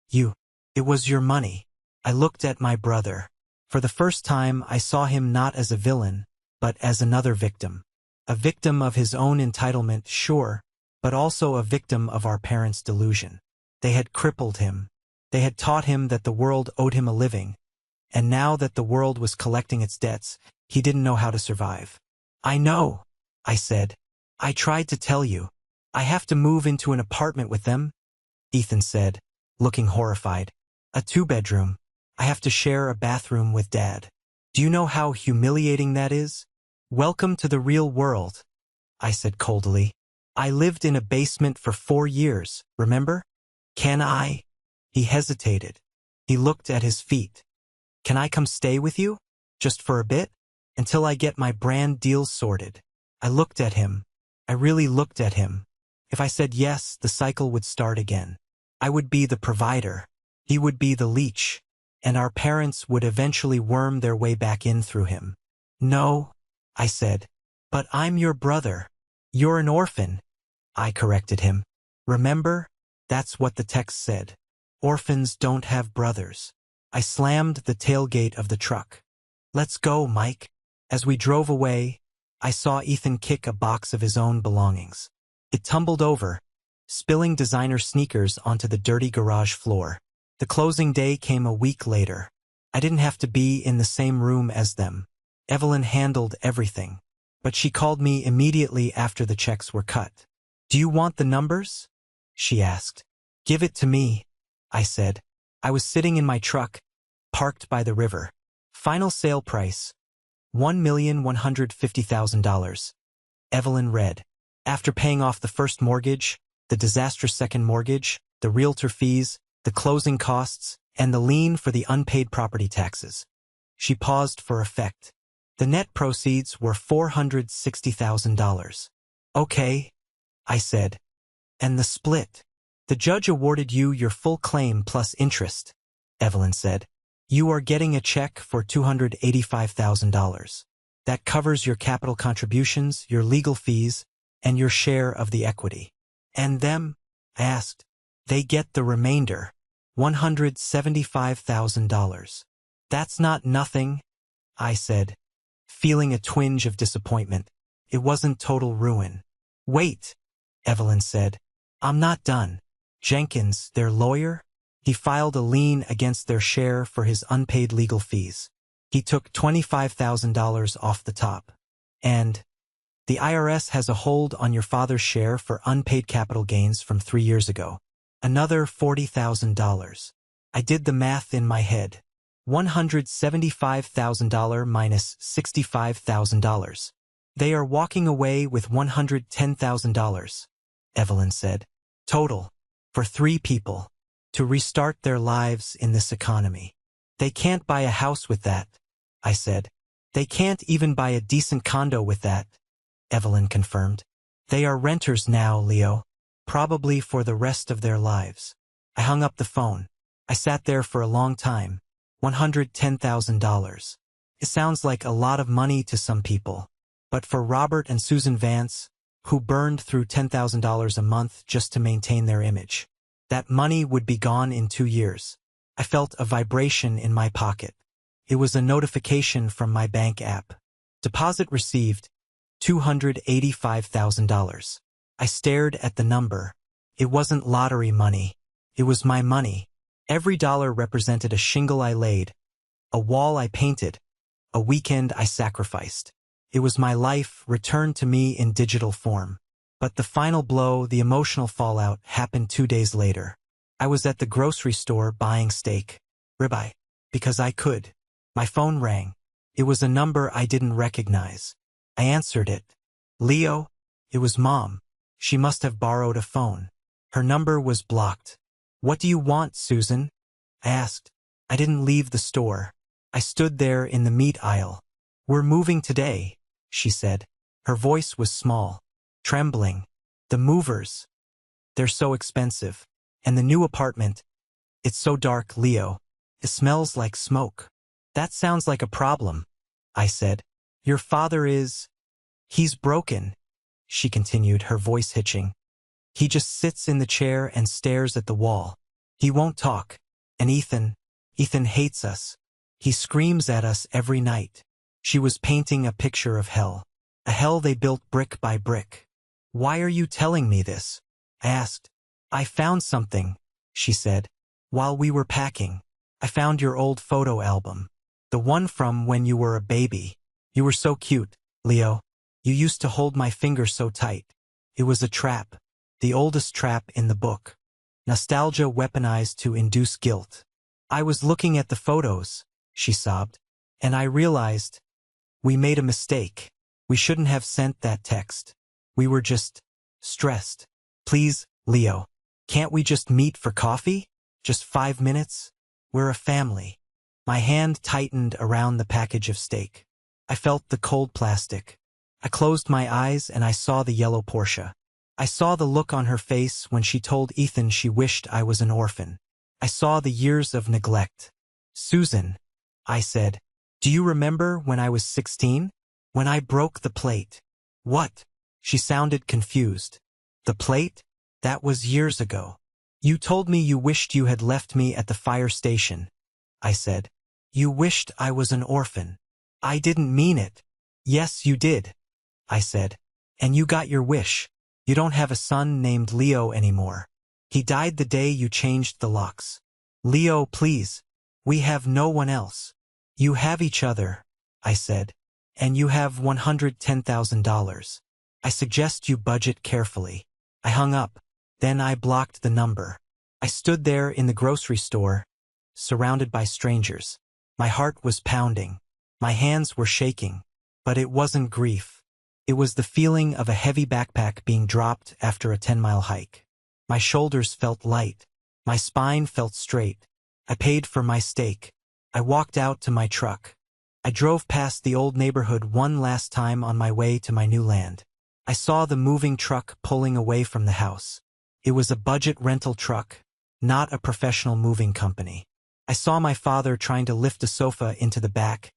you. It was your money. I looked at my brother. For the first time, I saw him not as a villain, but as another victim. A victim of his own entitlement, sure, but also a victim of our parents' delusion. They had crippled him. They had taught him that the world owed him a living, and now that the world was collecting its debts, he didn't know how to survive. I know, I said. I tried to tell you. I have to move into an apartment with them, Ethan said, looking horrified. A two-bedroom. I have to share a bathroom with Dad. Do you know how humiliating that is? Welcome to the real world, I said coldly. I lived in a basement for 4 years, remember? Can I? He hesitated. He looked at his feet. Can I come stay with you? Just for a bit? Until I get my brand deals sorted. I looked at him. I really looked at him. If I said yes, the cycle would start again. I would be the provider. He would be the leech. And our parents would eventually worm their way back in through him. No, I said. But I'm your brother. You're an orphan. I corrected him. Remember? That's what the text said. Orphans don't have brothers. I slammed the tailgate of the truck. Let's go, Mike. As we drove away, I saw Ethan kick a box of his own belongings. It tumbled over, spilling designer sneakers onto the dirty garage floor. The closing day came a week later. I didn't have to be in the same room as them. Evelyn handled everything. But she called me immediately after the checks were cut. Do you want the numbers? She asked. Give it to me, I said. I was sitting in my truck, parked by the river. Final sale price, $1,150,000. Evelyn read. After paying off the first mortgage, the disastrous second mortgage, the realtor fees, the closing costs, and the lien for the unpaid property taxes. She paused for effect. The net proceeds were $460,000. Okay, I said. And the split. The judge awarded you your full claim plus interest, Evelyn said. You are getting a check for $285,000. That covers your capital contributions, your legal fees, and your share of the equity. And them? I asked. They get the remainder, $175,000. That's not nothing, I said, feeling a twinge of disappointment. It wasn't total ruin. Wait, Evelyn said. I'm not done. Jenkins, their lawyer? He filed a lien against their share for his unpaid legal fees. He took $25,000 off the top. And the IRS has a hold on your father's share for unpaid capital gains from 3 years ago. Another $40,000. I did the math in my head. $175,000 minus $65,000. They are walking away with $110,000, Evelyn said. Total. For 3 people. To restart their lives in this economy. They can't buy a house with that, I said. They can't even buy a decent condo with that, Evelyn confirmed. They are renters now, Leo. Probably for the rest of their lives. I hung up the phone. I sat there for a long time. $110,000. It sounds like a lot of money to some people. But for Robert and Susan Vance, who burned through $10,000 a month just to maintain their image, that money would be gone in 2 years. I felt a vibration in my pocket. It was a notification from my bank app. Deposit received, $285,000. I stared at the number. It wasn't lottery money. It was my money. Every dollar represented a shingle I laid, a wall I painted, a weekend I sacrificed. It was my life returned to me in digital form. But the final blow, the emotional fallout, happened 2 days later. I was at the grocery store buying steak, ribeye, because I could. My phone rang. It was a number I didn't recognize. I answered it. Leo? It was Mom. She must have borrowed a phone. Her number was blocked. What do you want, Susan? I asked. I didn't leave the store. I stood there in the meat aisle. We're moving today, she said. Her voice was small. Trembling. The movers. They're so expensive. And the new apartment. It's so dark, Leo. It smells like smoke. That sounds like a problem, I said. Your father is... He's broken, she continued, her voice hitching. He just sits in the chair and stares at the wall. He won't talk. And Ethan hates us. He screams at us every night. She was painting a picture of hell. A hell they built brick by brick. Why are you telling me this? I asked. I found something, she said. While we were packing, I found your old photo album. The one from when you were a baby. You were so cute, Leo. You used to hold my finger so tight. It was a trap. The oldest trap in the book. Nostalgia weaponized to induce guilt. I was looking at the photos, she sobbed, and I realized we made a mistake. We shouldn't have sent that text. We were just stressed. Please, Leo, can't we just meet for coffee? Just 5 minutes? We're a family. My hand tightened around the package of steak. I felt the cold plastic. I closed my eyes and I saw the yellow Porsche. I saw the look on her face when she told Ethan she wished I was an orphan. I saw the years of neglect. Susan, I said, do you remember when I was 16? When I broke the plate? What? She sounded confused. The plate? That was years ago. You told me you wished you had left me at the fire station. I said. You wished I was an orphan. I didn't mean it. Yes, you did, I said. And you got your wish. You don't have a son named Leo anymore. He died the day you changed the locks. Leo, please. We have no one else. You have each other, I said. And you have $110,000. I suggest you budget carefully. I hung up. Then I blocked the number. I stood there in the grocery store, surrounded by strangers. My heart was pounding. My hands were shaking. But it wasn't grief. It was the feeling of a heavy backpack being dropped after a 10-mile hike. My shoulders felt light. My spine felt straight. I paid for my steak. I walked out to my truck. I drove past the old neighborhood one last time on my way to my new land. I saw the moving truck pulling away from the house. It was a budget rental truck, not a professional moving company. I saw my father trying to lift a sofa into the back,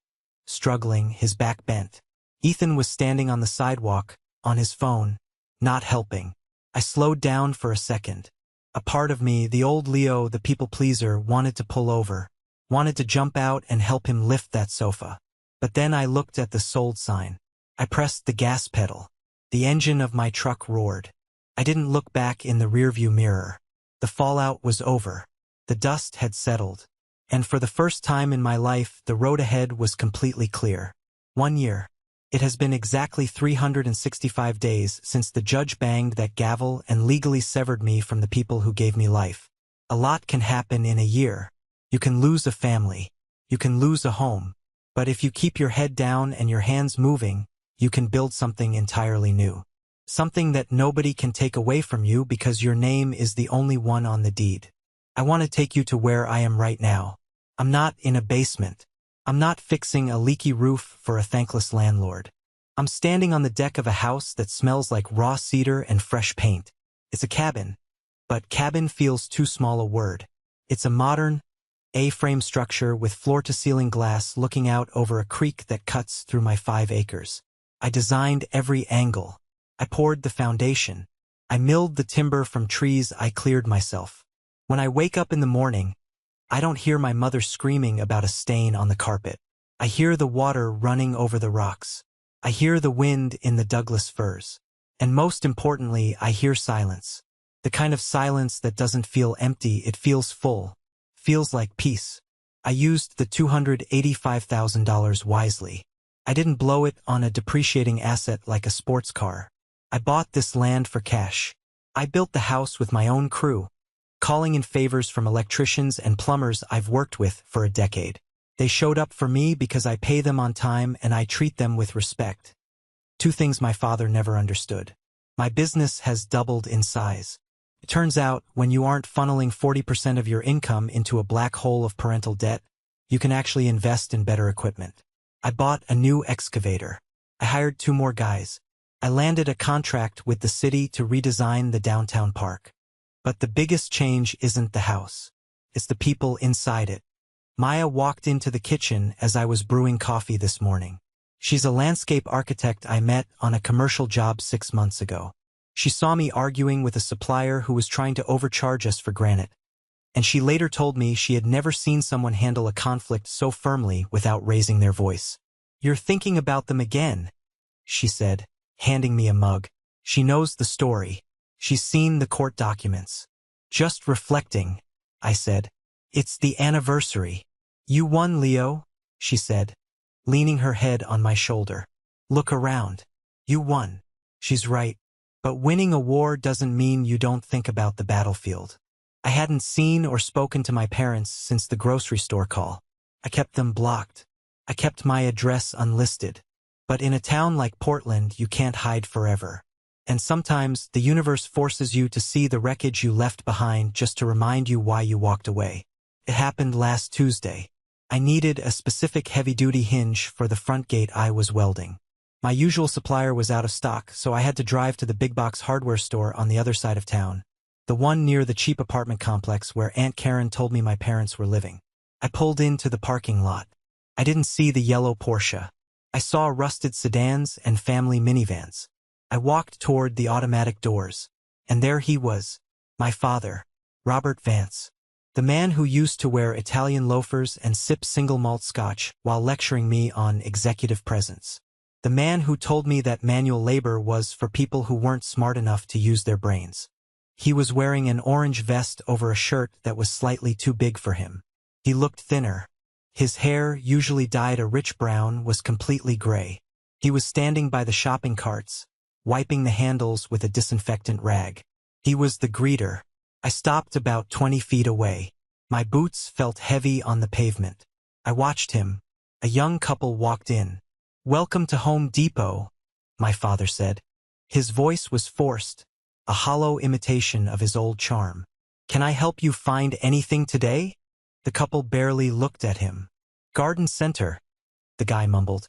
struggling, his back bent. Ethan was standing on the sidewalk, on his phone, not helping. I slowed down for a second. A part of me, the old Leo, the people-pleaser, wanted to pull over, wanted to jump out and help him lift that sofa. But then I looked at the sold sign. I pressed the gas pedal. The engine of my truck roared. I didn't look back in the rearview mirror. The fallout was over. The dust had settled. And for the first time in my life, the road ahead was completely clear. 1 year. It has been exactly 365 days since the judge banged that gavel and legally severed me from the people who gave me life. A lot can happen in a year. You can lose a family. You can lose a home. But if you keep your head down and your hands moving, you can build something entirely new. Something that nobody can take away from you because your name is the only one on the deed. I want to take you to where I am right now. I'm not in a basement. I'm not fixing a leaky roof for a thankless landlord. I'm standing on the deck of a house that smells like raw cedar and fresh paint. It's a cabin. But cabin feels too small a word. It's a modern, A-frame structure with floor-to-ceiling glass looking out over a creek that cuts through my 5 acres. I designed every angle. I poured the foundation. I milled the timber from trees I cleared myself. When I wake up in the morning, I don't hear my mother screaming about a stain on the carpet. I hear the water running over the rocks. I hear the wind in the Douglas firs. And most importantly, I hear silence. The kind of silence that doesn't feel empty, it feels full. Feels like peace. I used the $285,000 wisely. I didn't blow it on a depreciating asset like a sports car. I bought this land for cash. I built the house with my own crew, calling in favors from electricians and plumbers I've worked with for a decade. They showed up for me because I pay them on time and I treat them with respect. 2 things my father never understood. My business has doubled in size. It turns out, when you aren't funneling 40% of your income into a black hole of parental debt, you can actually invest in better equipment. I bought a new excavator. I hired 2 more guys. I landed a contract with the city to redesign the downtown park. But the biggest change isn't the house. It's the people inside it. Maya walked into the kitchen as I was brewing coffee this morning. She's a landscape architect I met on a commercial job 6 months ago. She saw me arguing with a supplier who was trying to overcharge us for granite. And she later told me she had never seen someone handle a conflict so firmly without raising their voice. "You're thinking about them again," she said, handing me a mug. She knows the story. She's seen the court documents. "Just reflecting," I said. "It's the anniversary." "You won, Leo," she said, leaning her head on my shoulder. "Look around. You won." She's right. But winning a war doesn't mean you don't think about the battlefield. I hadn't seen or spoken to my parents since the grocery store call. I kept them blocked. I kept my address unlisted. But in a town like Portland, you can't hide forever. And sometimes the universe forces you to see the wreckage you left behind just to remind you why you walked away. It happened last Tuesday. I needed a specific heavy-duty hinge for the front gate I was welding. My usual supplier was out of stock, so I had to drive to the big box hardware store on the other side of town, the one near the cheap apartment complex where Aunt Karen told me my parents were living. I pulled into the parking lot. I didn't see the yellow Porsche. I saw rusted sedans and family minivans. I walked toward the automatic doors, and there he was, my father, Robert Vance, the man who used to wear Italian loafers and sip single malt scotch while lecturing me on executive presence. The man who told me that manual labor was for people who weren't smart enough to use their brains. He was wearing an orange vest over a shirt that was slightly too big for him. He looked thinner. His hair, usually dyed a rich brown, was completely gray. He was standing by the shopping carts, wiping the handles with a disinfectant rag. He was the greeter. I stopped about 20 feet away. My boots felt heavy on the pavement. I watched him. A young couple walked in. "Welcome to Home Depot," my father said. His voice was forced, a hollow imitation of his old charm. "Can I help you find anything today?" The couple barely looked at him. "Garden center," the guy mumbled,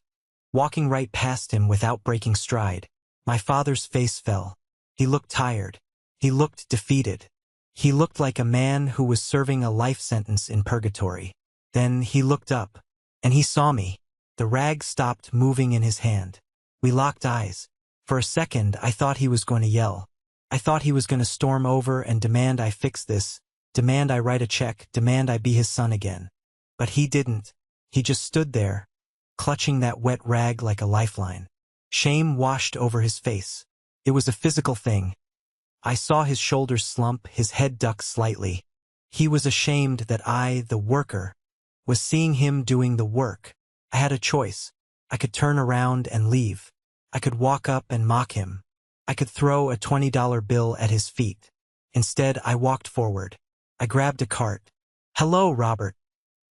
walking right past him without breaking stride. My father's face fell. He looked tired. He looked defeated. He looked like a man who was serving a life sentence in purgatory. Then he looked up, and he saw me. The rag stopped moving in his hand. We locked eyes. For a second, I thought he was going to yell. I thought he was going to storm over and demand I fix this, demand I write a check, demand I be his son again. But he didn't. He just stood there, clutching that wet rag like a lifeline. Shame washed over his face. It was a physical thing. I saw his shoulders slump, his head duck slightly. He was ashamed that I, the worker, was seeing him doing the work. I had a choice. I could turn around and leave. I could walk up and mock him. I could throw a $20 bill at his feet. Instead, I walked forward. I grabbed a cart. "Hello, Robert,"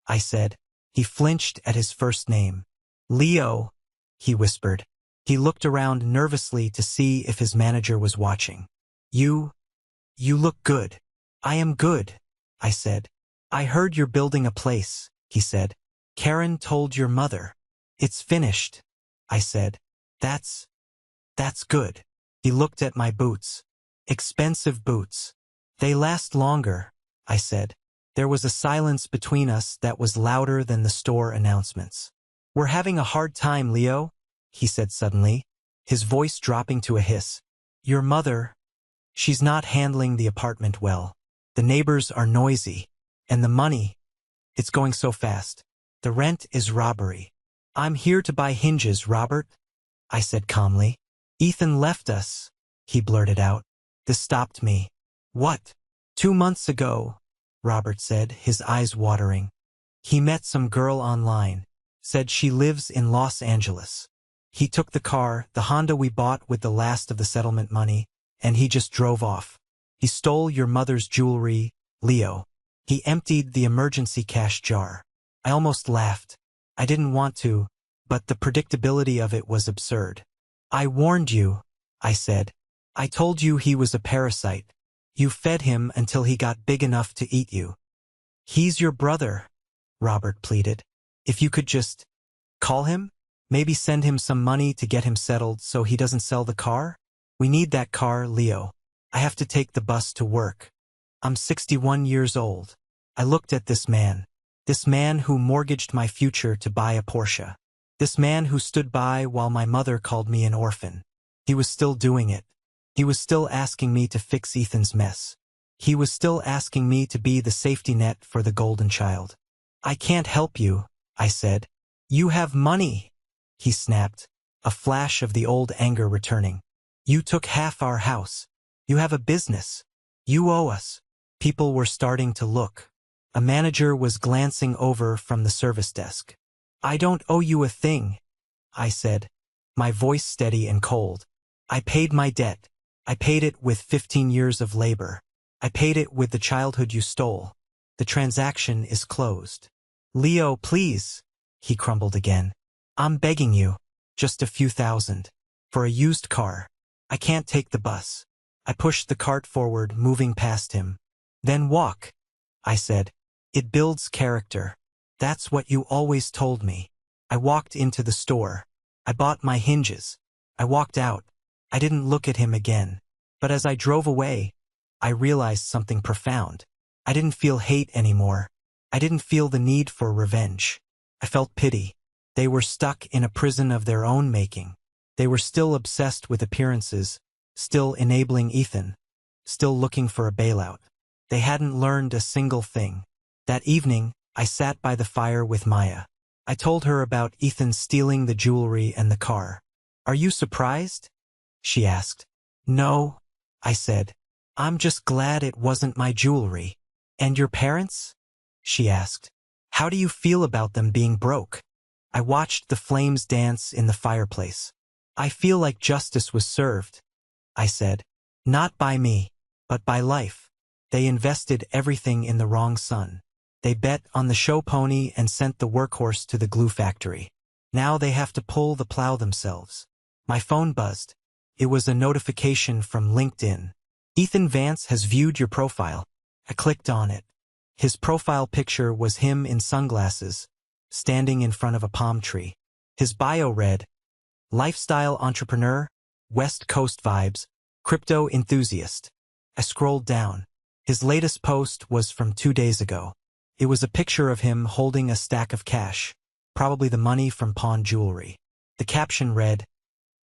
I said. He flinched at his first name. "Leo," he whispered. He looked around nervously to see if his manager was watching. You look good." "I am good," I said. "I heard you're building a place," he said. "Karen told your mother." "It's finished," I said. That's good." He looked at my boots. "Expensive boots. They last longer," I said. There was a silence between us that was louder than the store announcements. "We're having a hard time, Leo," he said suddenly, his voice dropping to a hiss. "Your mother, she's not handling the apartment well. The neighbors are noisy. And the money, it's going so fast. The rent is robbery." "I'm here to buy hinges, Robert," I said calmly. "Ethan left us," he blurted out. This stopped me. "What?" "2 months ago," Robert said, his eyes watering. "He met some girl online. Said she lives in Los Angeles. He took the car, the Honda we bought with the last of the settlement money, and he just drove off. He stole your mother's jewelry, Leo. He emptied the emergency cash jar." I almost laughed. I didn't want to, but the predictability of it was absurd. "I warned you," I said. "I told you he was a parasite. You fed him until he got big enough to eat you." "He's your brother," Robert pleaded. "If you could just call him? Maybe send him some money to get him settled so he doesn't sell the car? We need that car, Leo. I have to take the bus to work. I'm 61 years old." I looked at this man who mortgaged my future to buy a Porsche. This man who stood by while my mother called me an orphan. He was still doing it. He was still asking me to fix Ethan's mess. He was still asking me to be the safety net for the golden child. "I can't help you," I said. "You have money," he snapped, a flash of the old anger returning. "You took half our house. You have a business. You owe us." People were starting to look. A manager was glancing over from the service desk. "I don't owe you a thing," I said, my voice steady and cold. "I paid my debt. I paid it with 15 years of labor. I paid it with the childhood you stole. The transaction is closed. Leo, please. He crumbled again. I'm begging you. Just a few thousand. For a used car. I can't take the bus. I pushed the cart forward, moving past him. Then walk, I said. It builds character. That's what you always told me. I walked into the store. I bought my hinges. I walked out. I didn't look at him again. But as I drove away, I realized something profound. I didn't feel hate anymore. I didn't feel the need for revenge. I felt pity. They were stuck in a prison of their own making. They were still obsessed with appearances, still enabling Ethan, still looking for a bailout. They hadn't learned a single thing. That evening, I sat by the fire with Maya. I told her about Ethan stealing the jewelry and the car. Are you surprised? She asked. No, I said. I'm just glad it wasn't my jewelry. And your parents? She asked. How do you feel about them being broke? I watched the flames dance in the fireplace. I feel like justice was served, I said. Not by me, but by life. They invested everything in the wrong son. They bet on the show pony and sent the workhorse to the glue factory. Now they have to pull the plow themselves. My phone buzzed. It was a notification from LinkedIn. Ethan Vance has viewed your profile. I clicked on it. His profile picture was him in sunglasses, standing in front of a palm tree. His bio read, lifestyle entrepreneur, West Coast vibes, crypto enthusiast. I scrolled down. His latest post was from 2 days ago. It was a picture of him holding a stack of cash, probably the money from pawn jewelry. The caption read,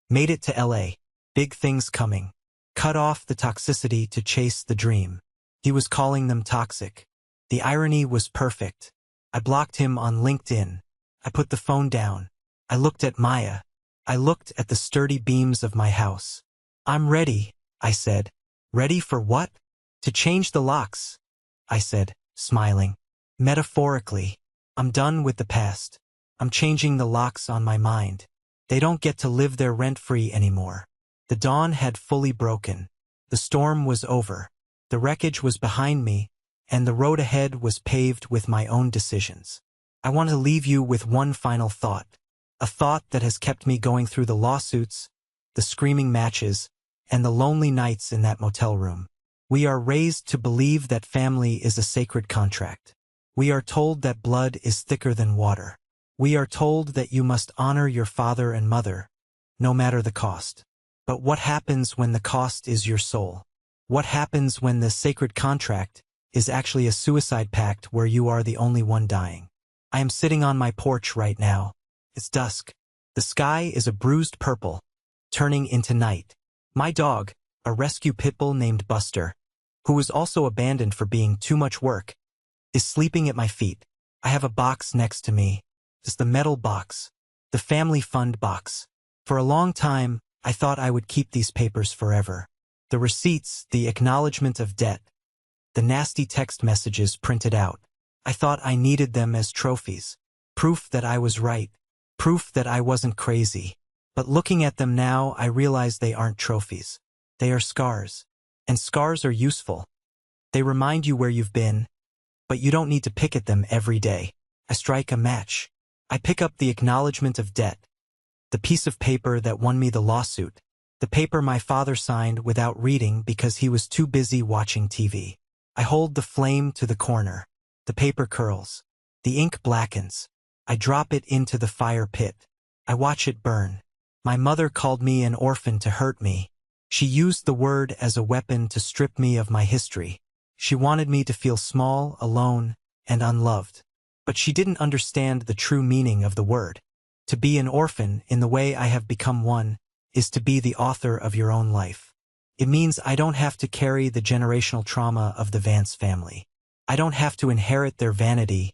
made it to LA, big things coming. Cut off the toxicity to chase the dream. He was calling them toxic. The irony was perfect. I blocked him on LinkedIn. I put the phone down. I looked at Maya. I looked at the sturdy beams of my house. I'm ready, I said. Ready for what? To change the locks, I said, smiling. Metaphorically, I'm done with the past. I'm changing the locks on my mind. They don't get to live there rent-free anymore. The dawn had fully broken. The storm was over. The wreckage was behind me, and the road ahead was paved with my own decisions. I want to leave you with one final thought. A thought that has kept me going through the lawsuits, the screaming matches, and the lonely nights in that motel room. We are raised to believe that family is a sacred contract. We are told that blood is thicker than water. We are told that you must honor your father and mother, no matter the cost. But what happens when the cost is your soul? What happens when the sacred contract is actually a suicide pact where you are the only one dying? I am sitting on my porch right now. It's dusk. The sky is a bruised purple, turning into night. My dog, a rescue pit bull named Buster, who was also abandoned for being too much work, is sleeping at my feet. I have a box next to me. It's the metal box, the family fund box. For a long time, I thought I would keep these papers forever. The receipts, the acknowledgement of debt, the nasty text messages printed out. I thought I needed them as trophies. Proof that I was right. Proof that I wasn't crazy. But looking at them now, I realize they aren't trophies. They are scars. And scars are useful. They remind you where you've been, but you don't need to pick at them every day. I strike a match. I pick up the acknowledgement of debt. The piece of paper that won me the lawsuit. The paper my father signed without reading because he was too busy watching TV. I hold the flame to the corner. The paper curls. The ink blackens. I drop it into the fire pit. I watch it burn. My mother called me an orphan to hurt me. She used the word as a weapon to strip me of my history. She wanted me to feel small, alone, and unloved. But she didn't understand the true meaning of the word. To be an orphan, in the way I have become one, is to be the author of your own life. It means I don't have to carry the generational trauma of the Vance family. I don't have to inherit their vanity,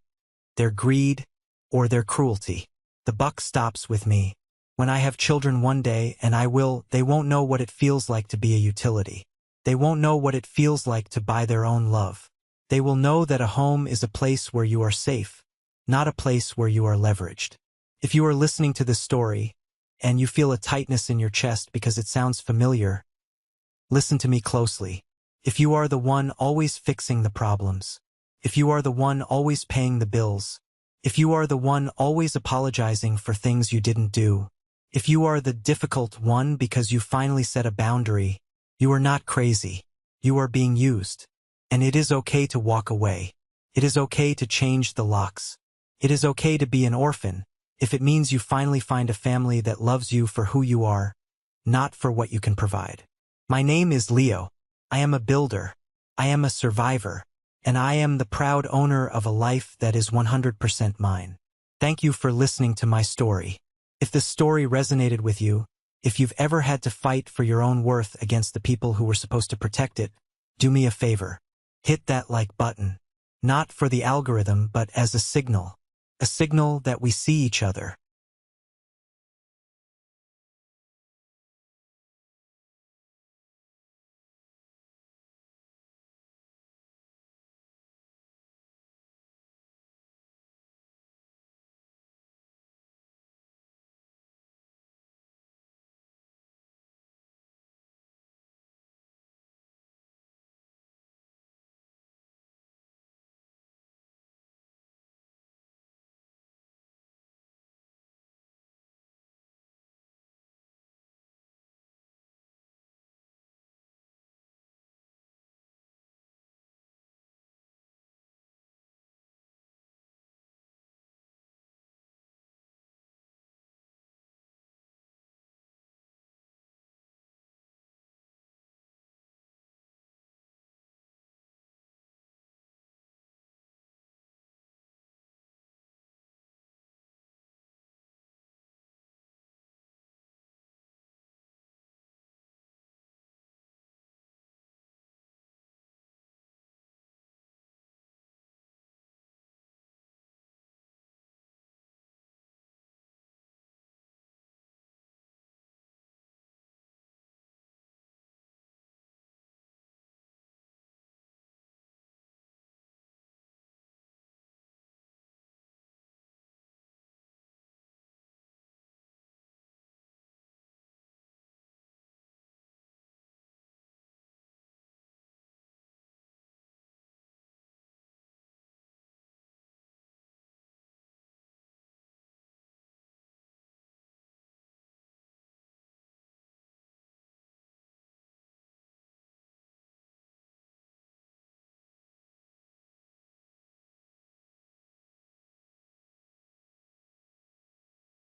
their greed, or their cruelty. The buck stops with me. When I have children one day, and they won't know what it feels like to be a utility. They won't know what it feels like to buy their own love. They will know that a home is a place where you are safe, not a place where you are leveraged. If you are listening to this story, and you feel a tightness in your chest because it sounds familiar, listen to me closely. If you are the one always fixing the problems. If you are the one always paying the bills. If you are the one always apologizing for things you didn't do. If you are the difficult one because you finally set a boundary, you are not crazy. You are being used. And it is okay to walk away. It is okay to change the locks. It is okay to be an orphan, if it means you finally find a family that loves you for who you are, not for what you can provide. My name is Leo. I am a builder. I am a survivor. And I am the proud owner of a life that is 100% mine. Thank you for listening to my story. If this story resonated with you, if you've ever had to fight for your own worth against the people who were supposed to protect it, do me a favor. Hit that like button. Not for the algorithm, but as a signal. A signal that we see each other.